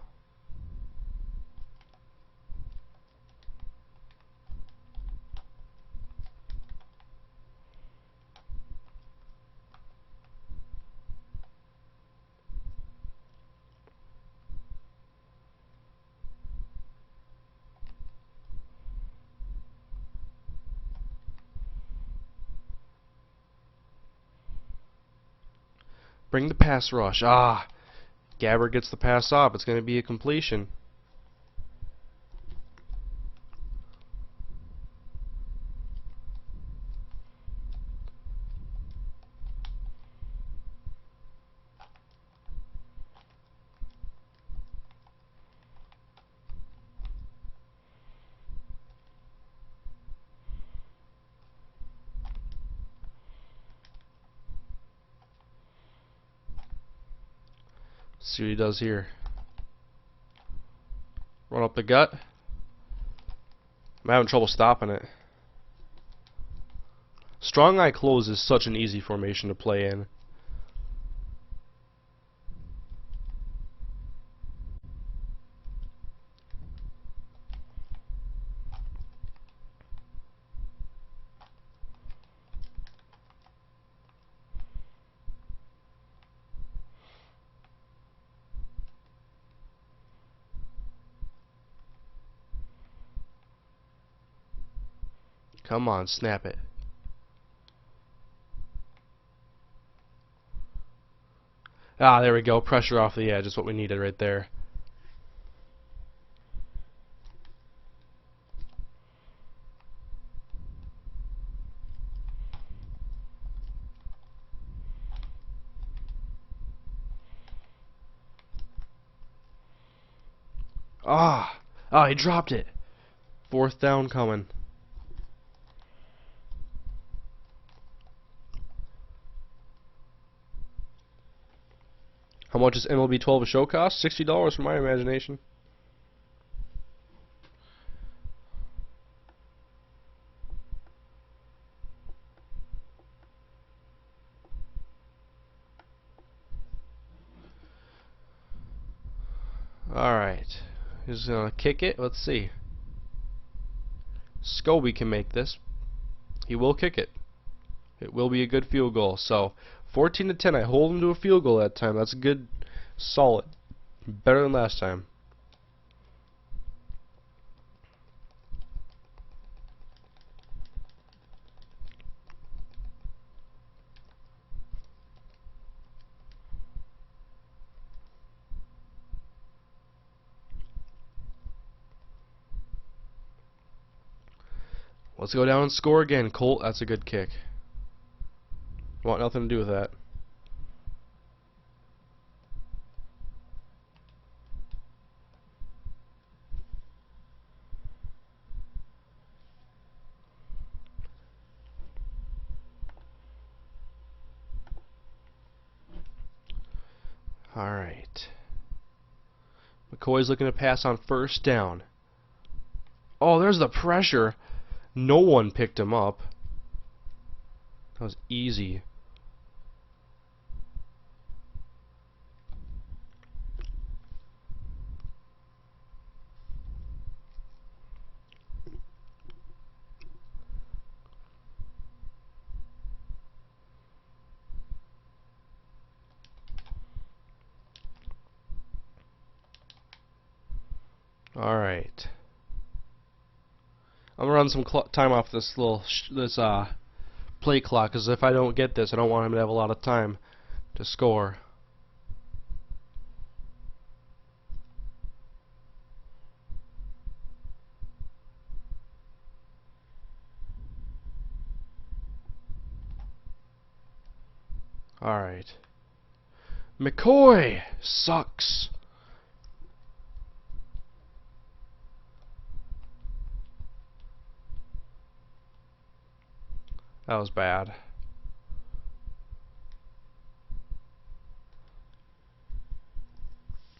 Bring the pass rush. Ah! Gabbert gets the pass off. It's going to be a completion. See what he does here. Run up the gut. I'm having trouble stopping it. Strong eye close is such an easy formation to play in. Come on, snap it. Ah, there we go. Pressure off the edge is what we needed right there. Ah! Ah, he dropped it. Fourth down coming. How much is MLB 12 a show cost? $60 for my imagination. Alright. He's gonna kick it. Let's see. Scobie can make this. He will kick it. It will be a good field goal. So 14-10. I hold him to a field goal that time. That's a good, solid. Better than last time. Let's go down and score again. Colt, that's a good kick. Want nothing to do with that. Alright. McCoy's looking to pass on first down. Oh, there's the pressure. No one picked him up. That was easy. Alright. I'm gonna run some time off this play clock, because if I don't get this, I don't want him to have a lot of time to score. Alright. McCoy sucks. That was bad.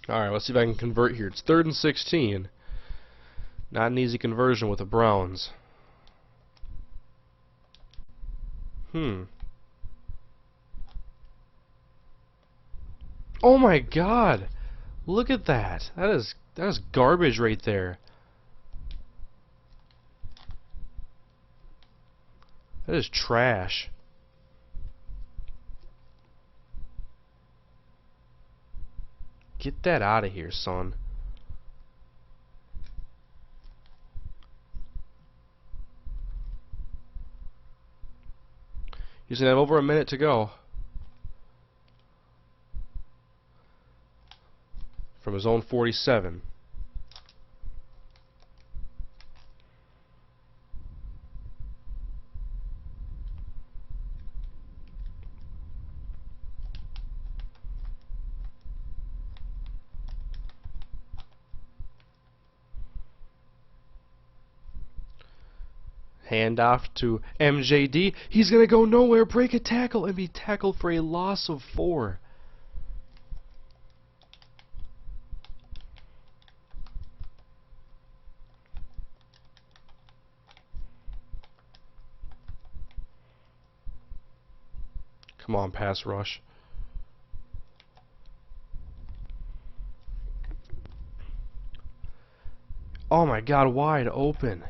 Alright, let's see if I can convert here. It's 3rd and 16. Not an easy conversion with the Browns. Oh my god! Look at that. That is garbage right there. That is trash. Get that out of here, son. He's gonna have over a minute to go. From his own 47. Handoff to MJD. He's going to go nowhere, break a tackle, and be tackled for a loss of 4. Come on, pass rush. Oh my god, wide open.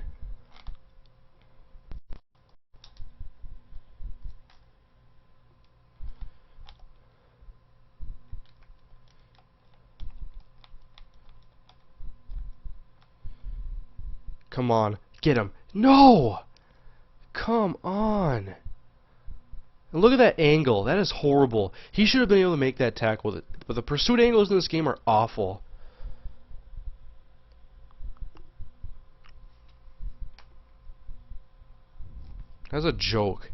Come on, get him. No! Come on. And look at that angle. That is horrible. He should have been able to make that tackle with it. But the pursuit angles in this game are awful. That's a joke.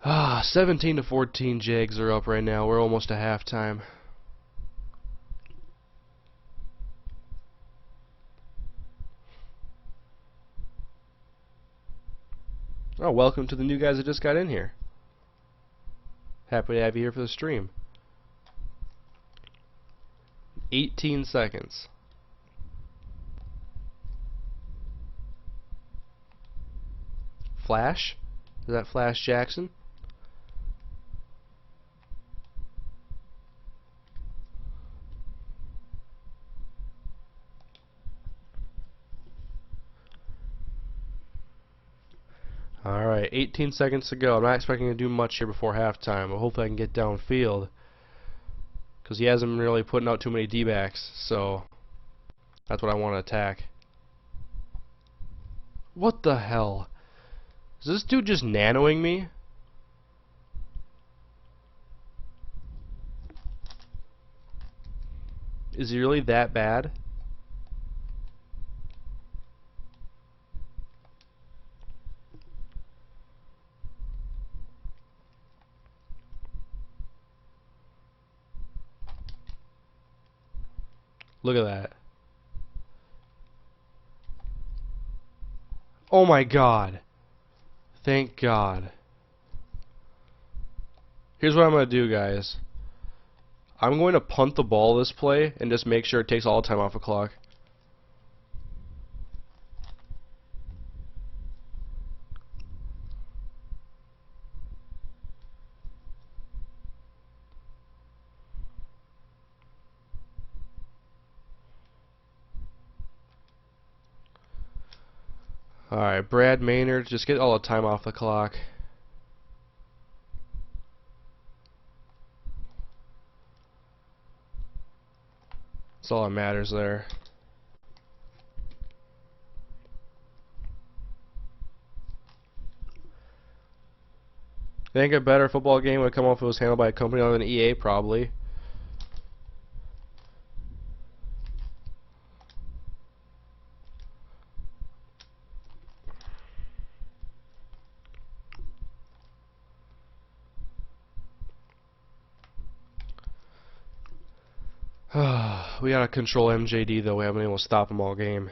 Ah, 17-14 Jags are up right now. We're almost to halftime. Oh, welcome to the new guys that just got in here. Happy to have you here for the stream. 18 seconds. Flash? Is that Flash Jackson? Alright, 18 seconds to go. I'm not expecting to do much here before halftime, but hopefully I can get downfield. Because he hasn't really putting out too many D-backs, so that's what I want to attack. What the hell? Is this dude just nanoing me? Is he really that bad? Look at that. Oh my God. Thank God. Here's what I'm going to do, guys. I'm going to punt the ball this play and just make sure it takes all the time off the clock. Alright, Brad Maynard, just get all the time off the clock. That's all that matters there. I think a better football game would come off if it was handled by a company other than EA, probably. We gotta control MJD though. We haven't been able to stop him all game.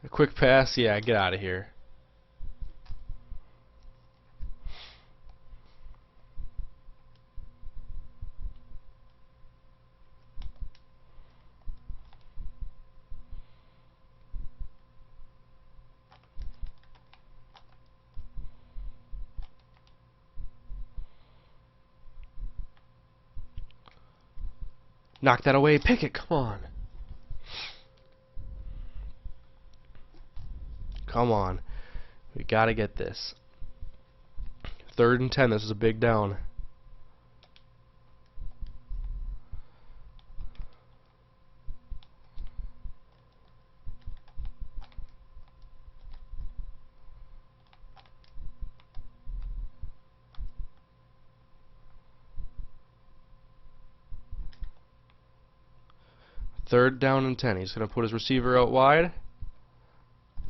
A quick pass, yeah, get out of here. Knock that away, pick it, come on. Come on. We gotta get this. 3rd and 10, this is a big down. Third down and 10. He's going to put his receiver out wide.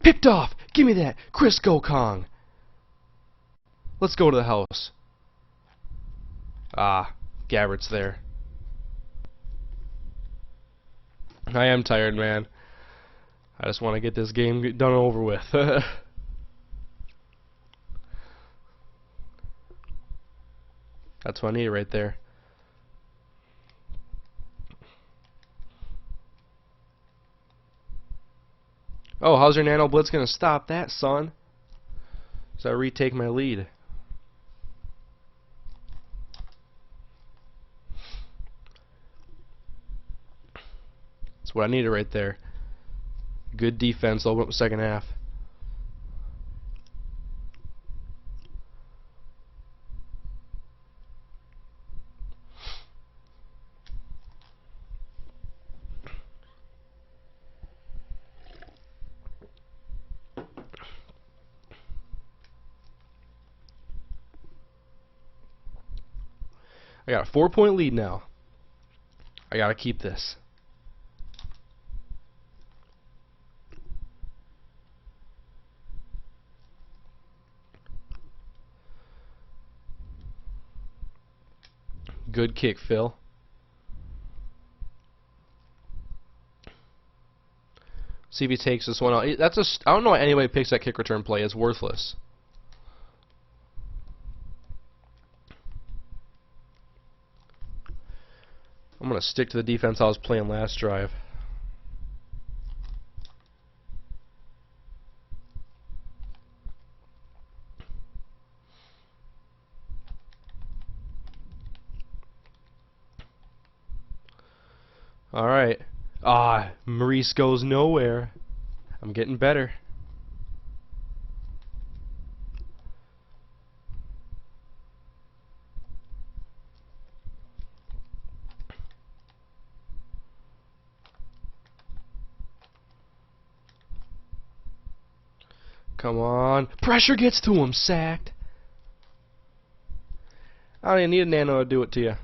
Picked off! Give me that! Crisco Kong! Let's go to the house. Ah, Gabbert's there. I am tired, man. I just want to get this game done over with. That's what I need right there. Oh, how's your Nano Blitz gonna stop that, son? So I retake my lead. That's what I needed right there. Good defense, open up the second half. I got a 4-point lead now. I gotta keep this. Good kick, Phil. See if he takes this one out. I don't know why anybody picks that kick return play. It's worthless. I'm going to stick to the defense I was playing last drive. Alright. Ah, Maurice goes nowhere. I'm getting better. Come on. Pressure gets to him. Sacked. I don't even need a nano to do it to you.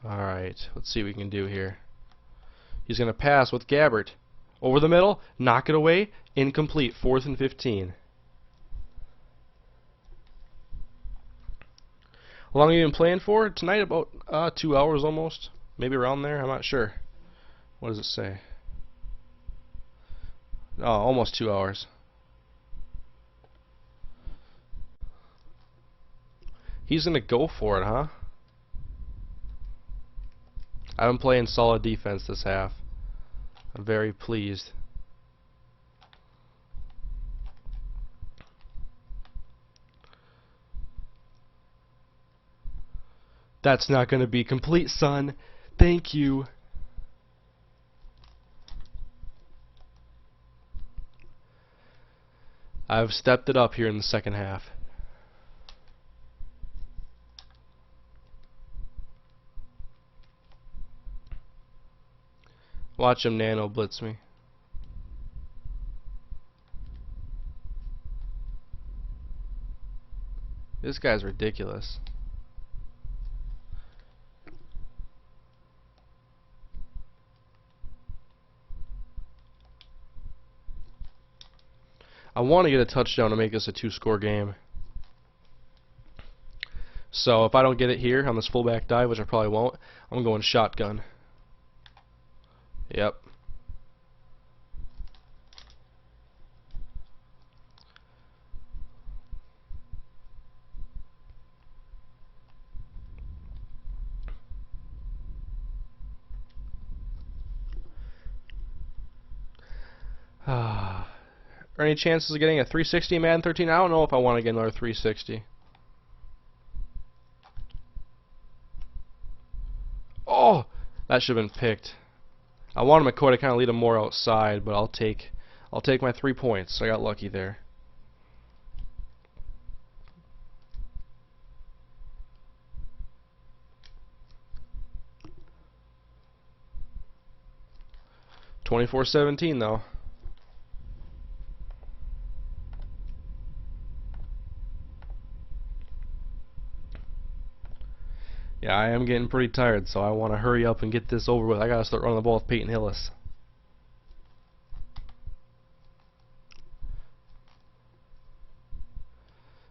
Alright, let's see what we can do here. He's going to pass with Gabbert. Over the middle, knock it away, incomplete, 4th and 15. How long have you been playing for? Tonight about 2 hours almost. Maybe around there, I'm not sure. What does it say? Oh, almost 2 hours. He's going to go for it, huh? I've been playing solid defense this half. I'm very pleased. That's not going to be complete, son. Thank you. I've stepped it up here in the second half. Watch him nano blitz me. This guy's ridiculous. I want to get a touchdown to make this a 2-score game. So if I don't get it here on this fullback dive, which I probably won't, I'm going shotgun. Yep. Are any chances of getting a 360 Madden 13? I don't know if I want to get another 360. Oh, that should have been picked. I wanted McCoy to kind of lead him more outside, but I'll take my 3 points. I got lucky there. (24-17) though. Yeah, I am getting pretty tired, so I want to hurry up and get this over with. I gotta start running the ball with Peyton Hillis.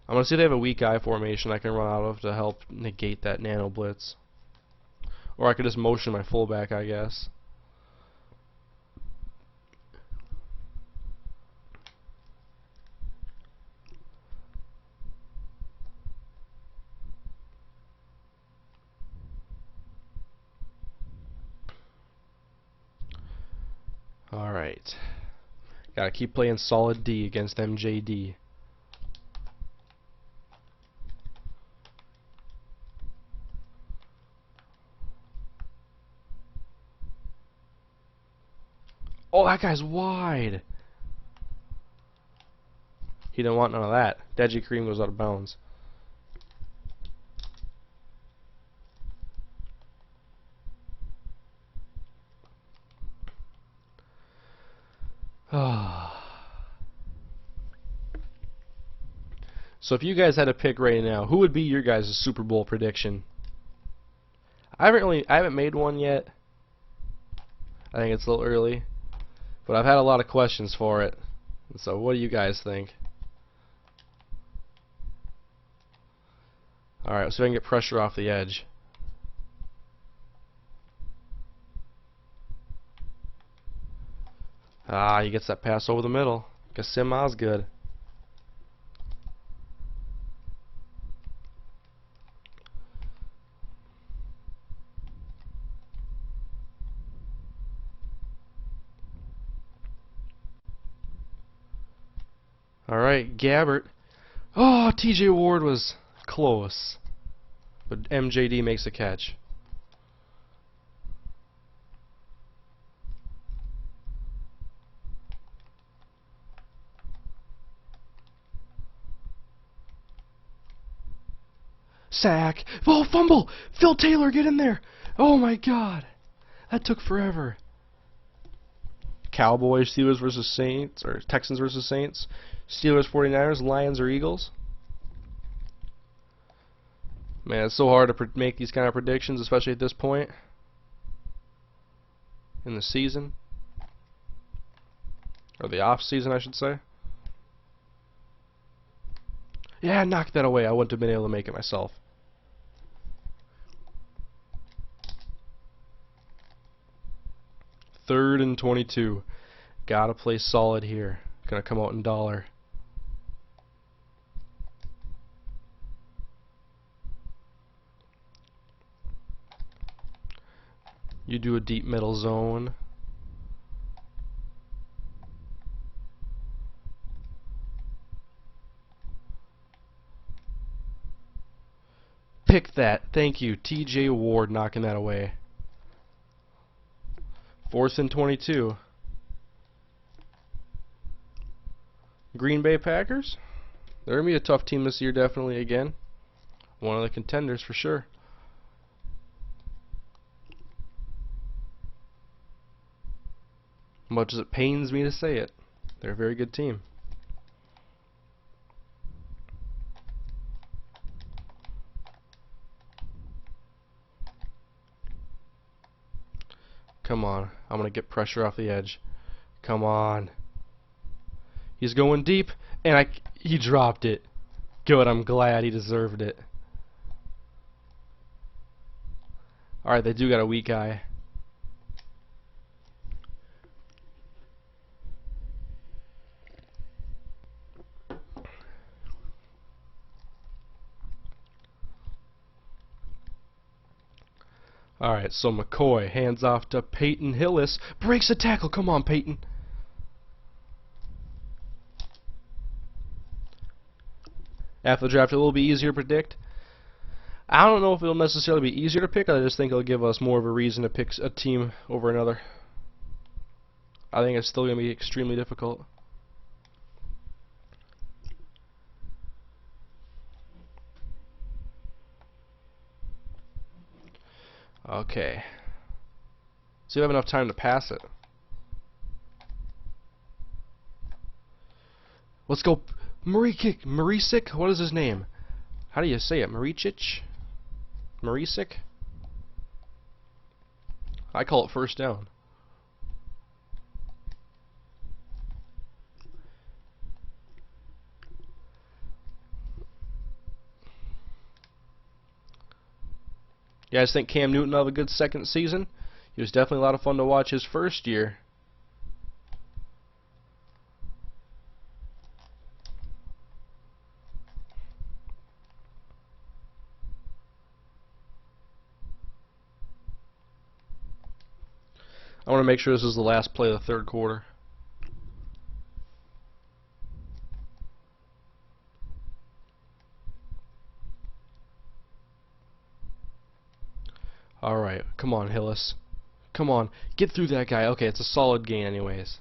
I'm gonna see if they have a weak eye formation I can run out of to help negate that nano blitz. Or I could just motion my fullback, I guess. Alright. Gotta keep playing solid D against MJD. Oh, that guy's wide. He didn't want none of that. Deji Kareem goes out of bounds. So if you guys had to pick right now, who would be your guys' Super Bowl prediction? I haven't made one yet. I think it's a little early, but I've had a lot of questions for it. So what do you guys think? Alright, let's see if I can get pressure off the edge. Ah, he gets that pass over the middle. Kasim Osgood. Alright, Gabbert. Oh, TJ Ward was close. But MJD makes a catch. Sack. Oh, fumble! Phil Taylor, get in there! Oh my God, that took forever. Cowboys, Steelers versus Saints, or Texans versus Saints. Steelers, 49ers, Lions or Eagles. Man, it's so hard to make these kind of predictions, especially at this point in the season, or the off season, I should say. Yeah, knock that away. I wouldn't have been able to make it myself. Third and 22. Gotta play solid here. Gonna come out in dollar. You do a deep middle zone. Pick that. Thank you. TJ Ward knocking that away. 4th and 22. Green Bay Packers. They're going to be a tough team this year, definitely, again. One of the contenders for sure. Much as it pains me to say it, they're a very good team. Come on. I'm going to get pressure off the edge. Come on. He's going deep, and he dropped it. Good, I'm glad he deserved it. Alright, they do got a weak eye. Alright, so McCoy hands off to Peyton Hillis. Breaks a tackle. Come on, Peyton. After the draft, it will be easier to predict. I don't know if it'll necessarily be easier to pick. I just think it'll give us more of a reason to pick a team over another. I think it's still going to be extremely difficult. Okay. See if I have enough time to pass it. Let's go. Maricic? What is his name? How do you say it? Maricic? Maricic? I call it first down. You guys think Cam Newton will have a good second season? He was definitely a lot of fun to watch his first year. I want to make sure this is the last play of the third quarter. Alright, come on, Hillis. Come on, get through that guy. Okay, it's a solid gain anyways.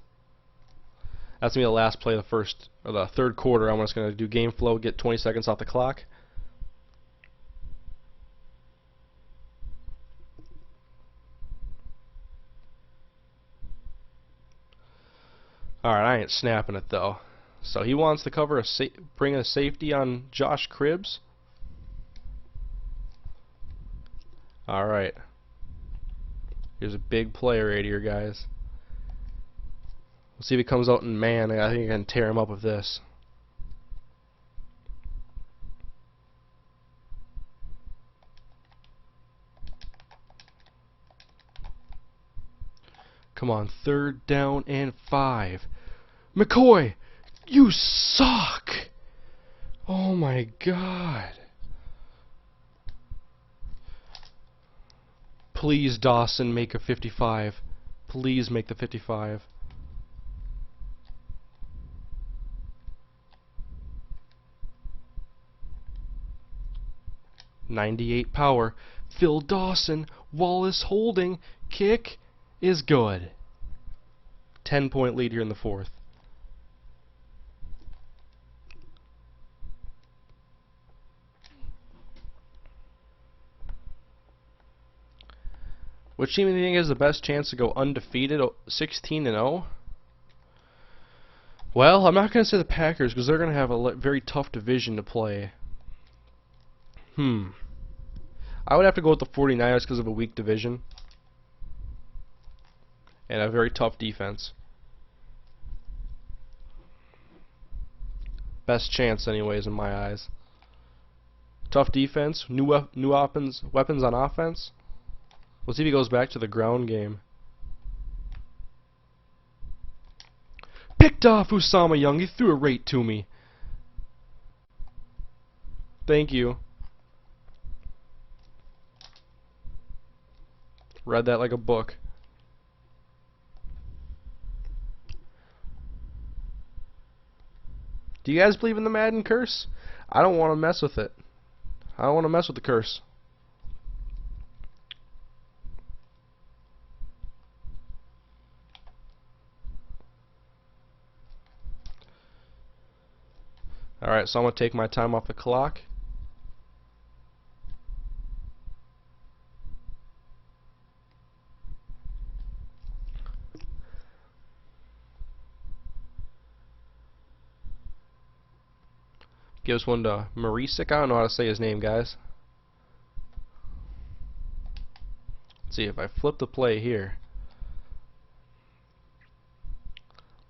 That's going to be the last play of the third quarter. I'm just going to do game flow, get 20 seconds off the clock. Alright, I ain't snapping it though. So he wants to cover bring a safety on Josh Cribbs. Alright. Here's a big play right here, guys. We'll see if he comes out in man. I think I can tear him up with this. Come on, 3rd down and 5. McCoy, you suck! Oh my God. Please, Dawson, make a 55. Please make the 55. 98 power. Phil Dawson, Wallace holding, kick is good. 10-point lead here in the fourth. Which team do you think has the best chance to go undefeated, 16-0? Well, I'm not going to say the Packers because they're going to have a very tough division to play. I would have to go with the 49ers because of a weak division and a very tough defense. Best chance, anyways, in my eyes. Tough defense, new weapons on offense. Let's see if he goes back to the ground game. Picked off Usama Young. He threw it right to me. Thank you. Read that like a book. Do you guys believe in the Madden curse? I don't want to mess with it. I don't want to mess with the curse. Alright, so I'm going to take my time off the clock. Gives one to MrHurriicane. I don't know how to say his name, guys. Let's see if I flip the play here.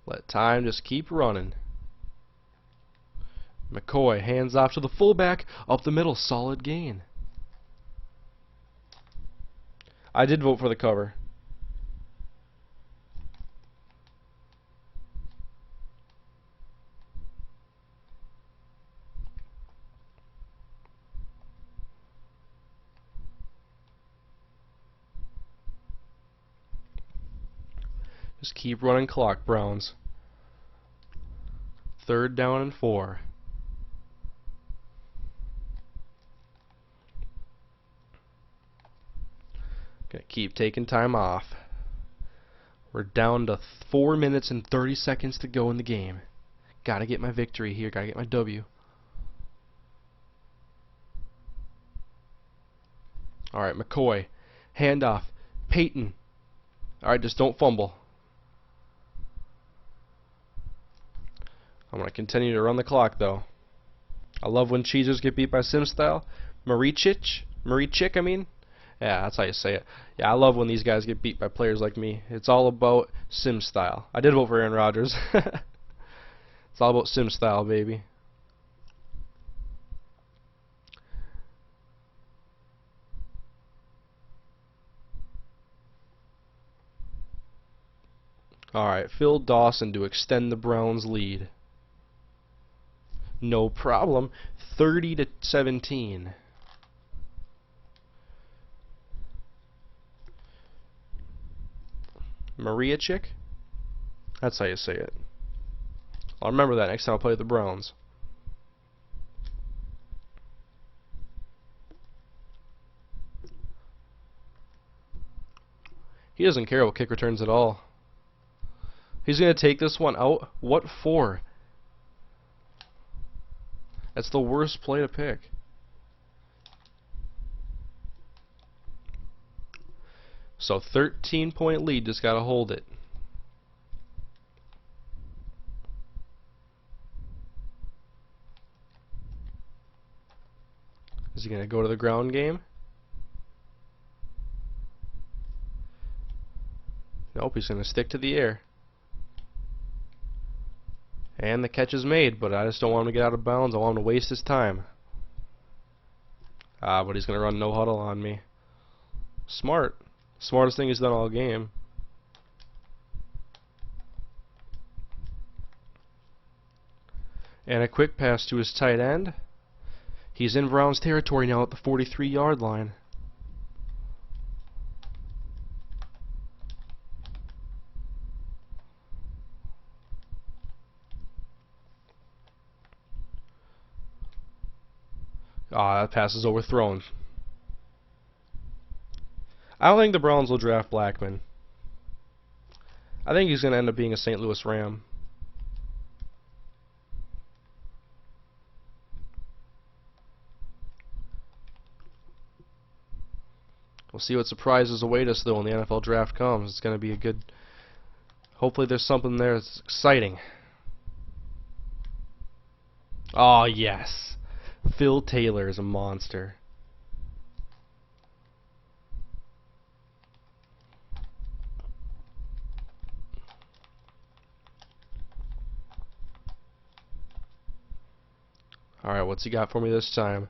Let time just keep running. McCoy hands off to the fullback, up the middle, solid gain. I did vote for the cover. Just keep running clock, Browns. 3rd down and 4. Gonna keep taking time off. We're down to 4 minutes and 30 seconds to go in the game. Gotta get my victory here. Gotta get my W. Alright, McCoy. Handoff. Peyton. Alright, just don't fumble. I'm going to continue to run the clock, though. I love when cheesers get beat by sim style. MrHurriicane, I mean. Yeah, that's how you say it. Yeah, I love when these guys get beat by players like me. It's all about sim style. I did vote for Aaron Rodgers. It's all about sim style, baby. Alright, Phil Dawson to extend the Browns' lead. No problem. 30-17. MrHurriicane? That's how you say it. I'll remember that next time I play with the Browns. He doesn't care about kick returns at all. He's going to take this one out. What for? That's the worst play to pick. So 13-point lead, just got to hold it. Is he going to go to the ground game? Nope, he's going to stick to the air. And the catch is made, but I just don't want him to get out of bounds. I want him to waste his time. But he's going to run no huddle on me. Smart. Smartest thing he's done all game. And a quick pass to his tight end. He's in Browns territory now at the 43-yard line. Ah, that pass is overthrown. I don't think the Browns will draft Blackman. I think he's going to end up being a St. Louis Ram. We'll see what surprises await us, though, when the NFL draft comes. It's going to be a good... Hopefully there's something there that's exciting. Oh, yes. Phil Taylor is a monster. Alright, what's he got for me this time?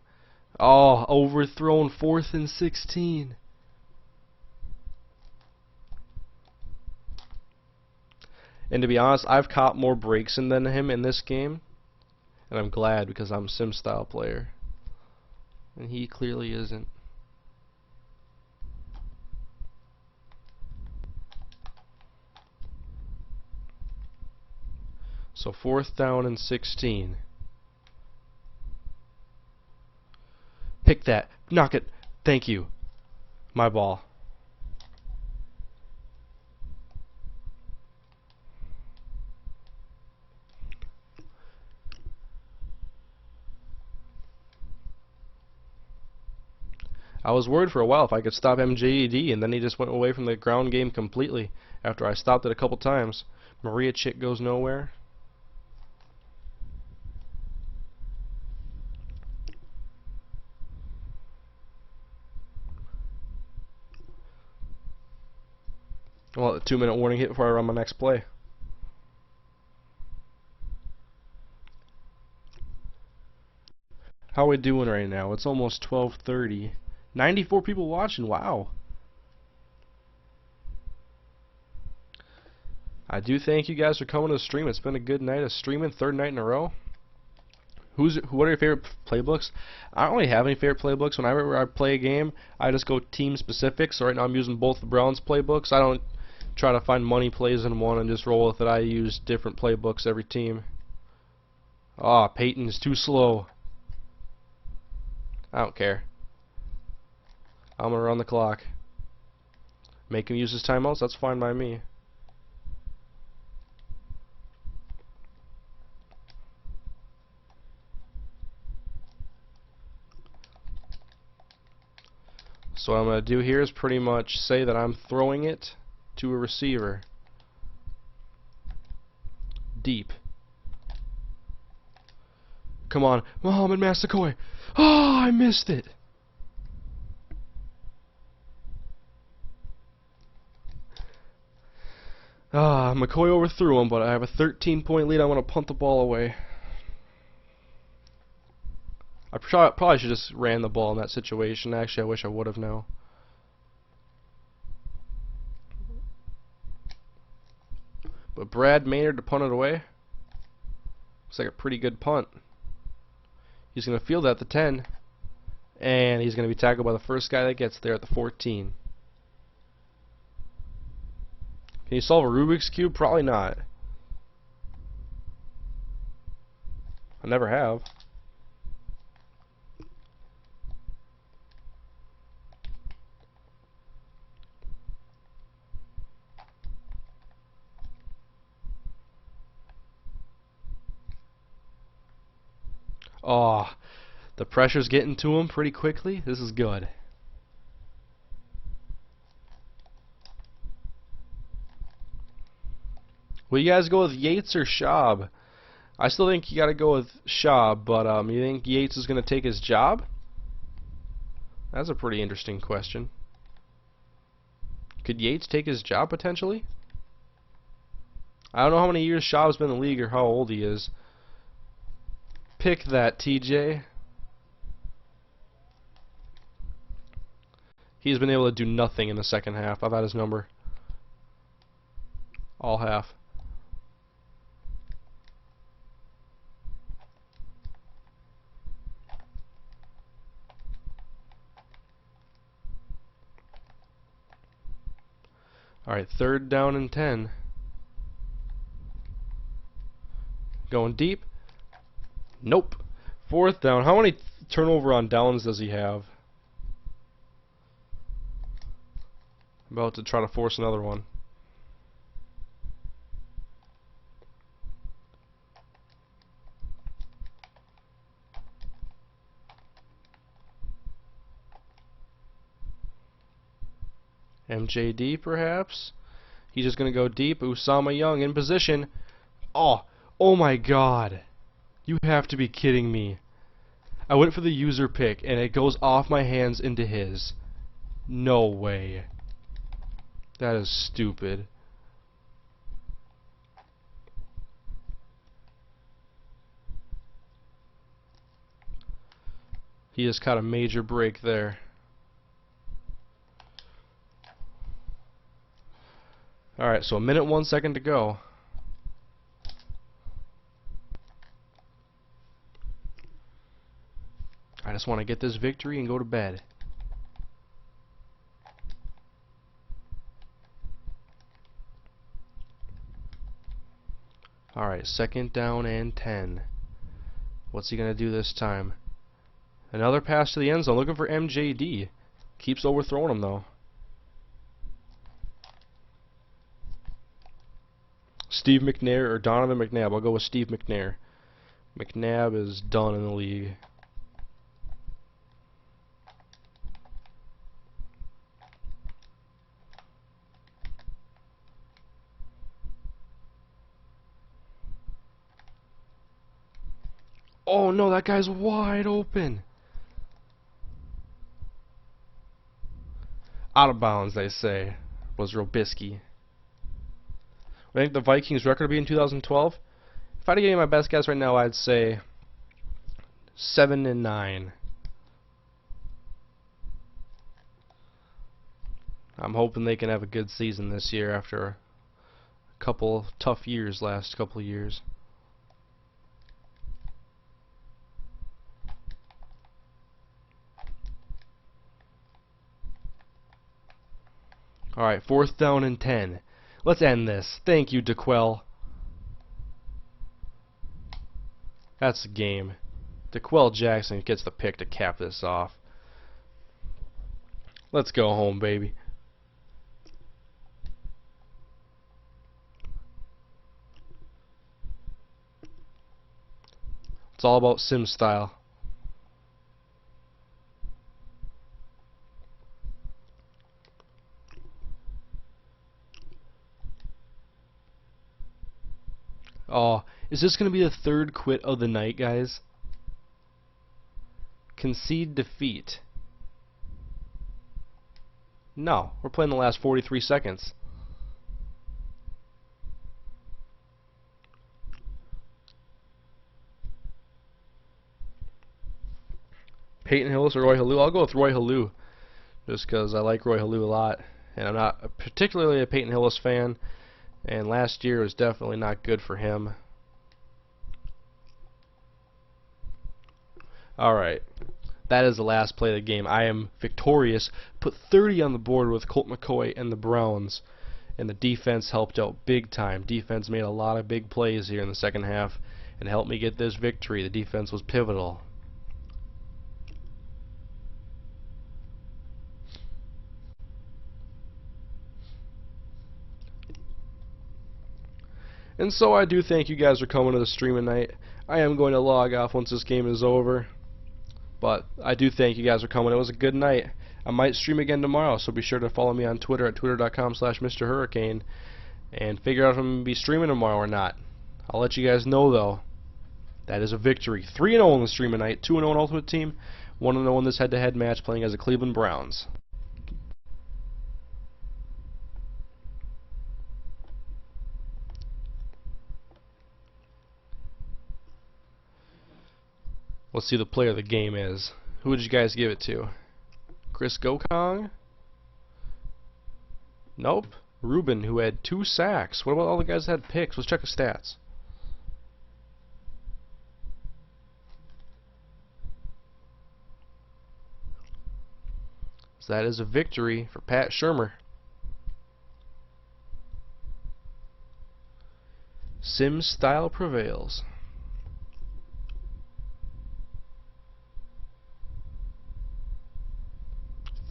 Oh, overthrown 4th and 16. And to be honest, I've caught more breaks in than him in this game. And I'm glad, because I'm a sim style player. And he clearly isn't. So 4th down and 16. Pick that. Knock it. Thank you. My ball. I was worried for a while if I could stop MJED, and then he just went away from the ground game completely after I stopped it a couple times. MrHurriicane goes nowhere. Well, a 2-minute warning hit before I run my next play. How are we doing right now? It's almost 12:30. 94 people watching. Wow. I do thank you guys for coming to the stream. It's been a good night of streaming, 3rd night in a row. What are your favorite playbooks? I don't really have any favorite playbooks. Whenever I play a game, I just go team specific. So right now I'm using both the Browns playbooks. I don't try to find money plays in one and just roll with it. I use different playbooks every team. Ah, Peyton's too slow. I don't care. I'm gonna run the clock. Make him use his timeouts, that's fine by me. So what I'm gonna do here is pretty much say that I'm throwing it to a receiver. Deep. Come on, Mohamed Massaquoi. Oh, I missed it. McCoy overthrew him, but I have a 13-point lead. I want to punt the ball away. I probably should just ran the ball in that situation. Actually, I wish I would have now. But Brad Maynard to punt it away. Looks like a pretty good punt. He's going to field at the 10. And he's going to be tackled by the first guy that gets there at the 14. Can you solve a Rubik's Cube? Probably not. I never have. Oh, the pressure's getting to him pretty quickly. This is good. Will you guys go with Yates or Schaub? I still think you got to go with Schaub, but you think Yates is going to take his job? That's a pretty interesting question. Could Yates take his job potentially? I don't know how many years Schaub's been in the league or how old he is. Pick that, TJ. He's been able to do nothing in the second half. I've had his number. All half. Alright, 3rd down and 10. Going deep. Nope. 4th down. How many turnover on downs does he have? About to try to force another one. MJD perhaps? He's just going to go deep. Usama Young in position. Oh my god. You have to be kidding me. I went for the user pick and it goes off my hands into his. No way. That is stupid. He just caught a major break there. Alright, so 1 minute 1 second to go. I just want to get this victory and go to bed. Alright, 2nd down and 10. What's he going to do this time? Another pass to the end zone, looking for MJD. Keeps overthrowing him though. Steve McNair or Donovan McNabb. I'll go with Steve McNair. McNabb is done in the league. Oh no, that guy's wide open. Out of bounds, they say, was Robisky. I think the Vikings' record would be in 2012. If I had to give you my best guess right now, I'd say 7-9. I'm hoping they can have a good season this year after a couple tough years last couple of years. Alright, 4th down and 10. Let's end this. Thank you, DeQuell. That's the game. DeQuell Jackson gets the pick to cap this off. Let's go home, baby. It's all about sim style. Oh, is this going to be the 3rd quit of the night, guys? Concede defeat. No, we're playing the last 43 seconds. Peyton Hillis or Roy Halou? I'll go with Roy Halou, just because I like Roy Halou a lot, and I'm not particularly a Peyton Hillis fan. And last year was definitely not good for him. Alright. That is the last play of the game. I am victorious. Put 30 on the board with Colt McCoy and the Browns. And the defense helped out big time. Defense made a lot of big plays here in the 2nd half and helped me get this victory. The defense was pivotal. And so I do thank you guys for coming to the stream tonight. I am going to log off once this game is over. But I do thank you guys for coming. It was a good night. I might stream again tomorrow, so be sure to follow me on Twitter at twitter.com/MrHurriicane and figure out if I'm going to be streaming tomorrow or not. I'll let you guys know though. That is a victory. 3-0 in the stream tonight, 2-0 in Ultimate Team, 1-0 in this head-to-head match playing as the Cleveland Browns. Let's see who the player of the game is. Who would you guys give it to? Chris Gokong? Nope. Ruben, who had 2 sacks. What about all the guys that had picks? Let's check the stats. So that is a victory for Pat Shurmur. Sim style prevails.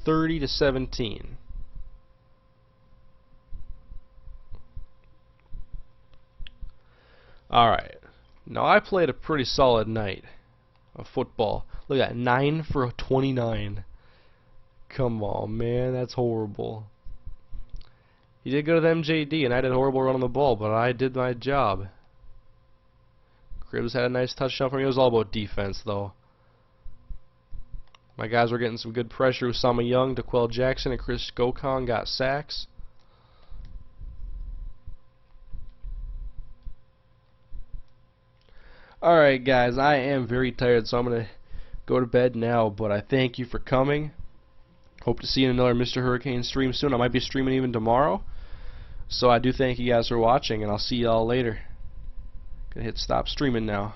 30-17. Alright. Now I played a pretty solid night of football. Look at that, 9 for 29. Come on, man, that's horrible. He did go to the MJD, and I did a horrible run on the ball, but I did my job. Cribbs had a nice touchdown for me. It was all about defense, though. My guys were getting some good pressure. Usama Young, DeQuell Jackson, and Chris Gokong got sacks. Alright guys, I am very tired, so I'm going to go to bed now, but I thank you for coming. Hope to see you in another MrHurriicane stream soon. I might be streaming even tomorrow. So I do thank you guys for watching, and I'll see y'all later. Gonna hit stop streaming now.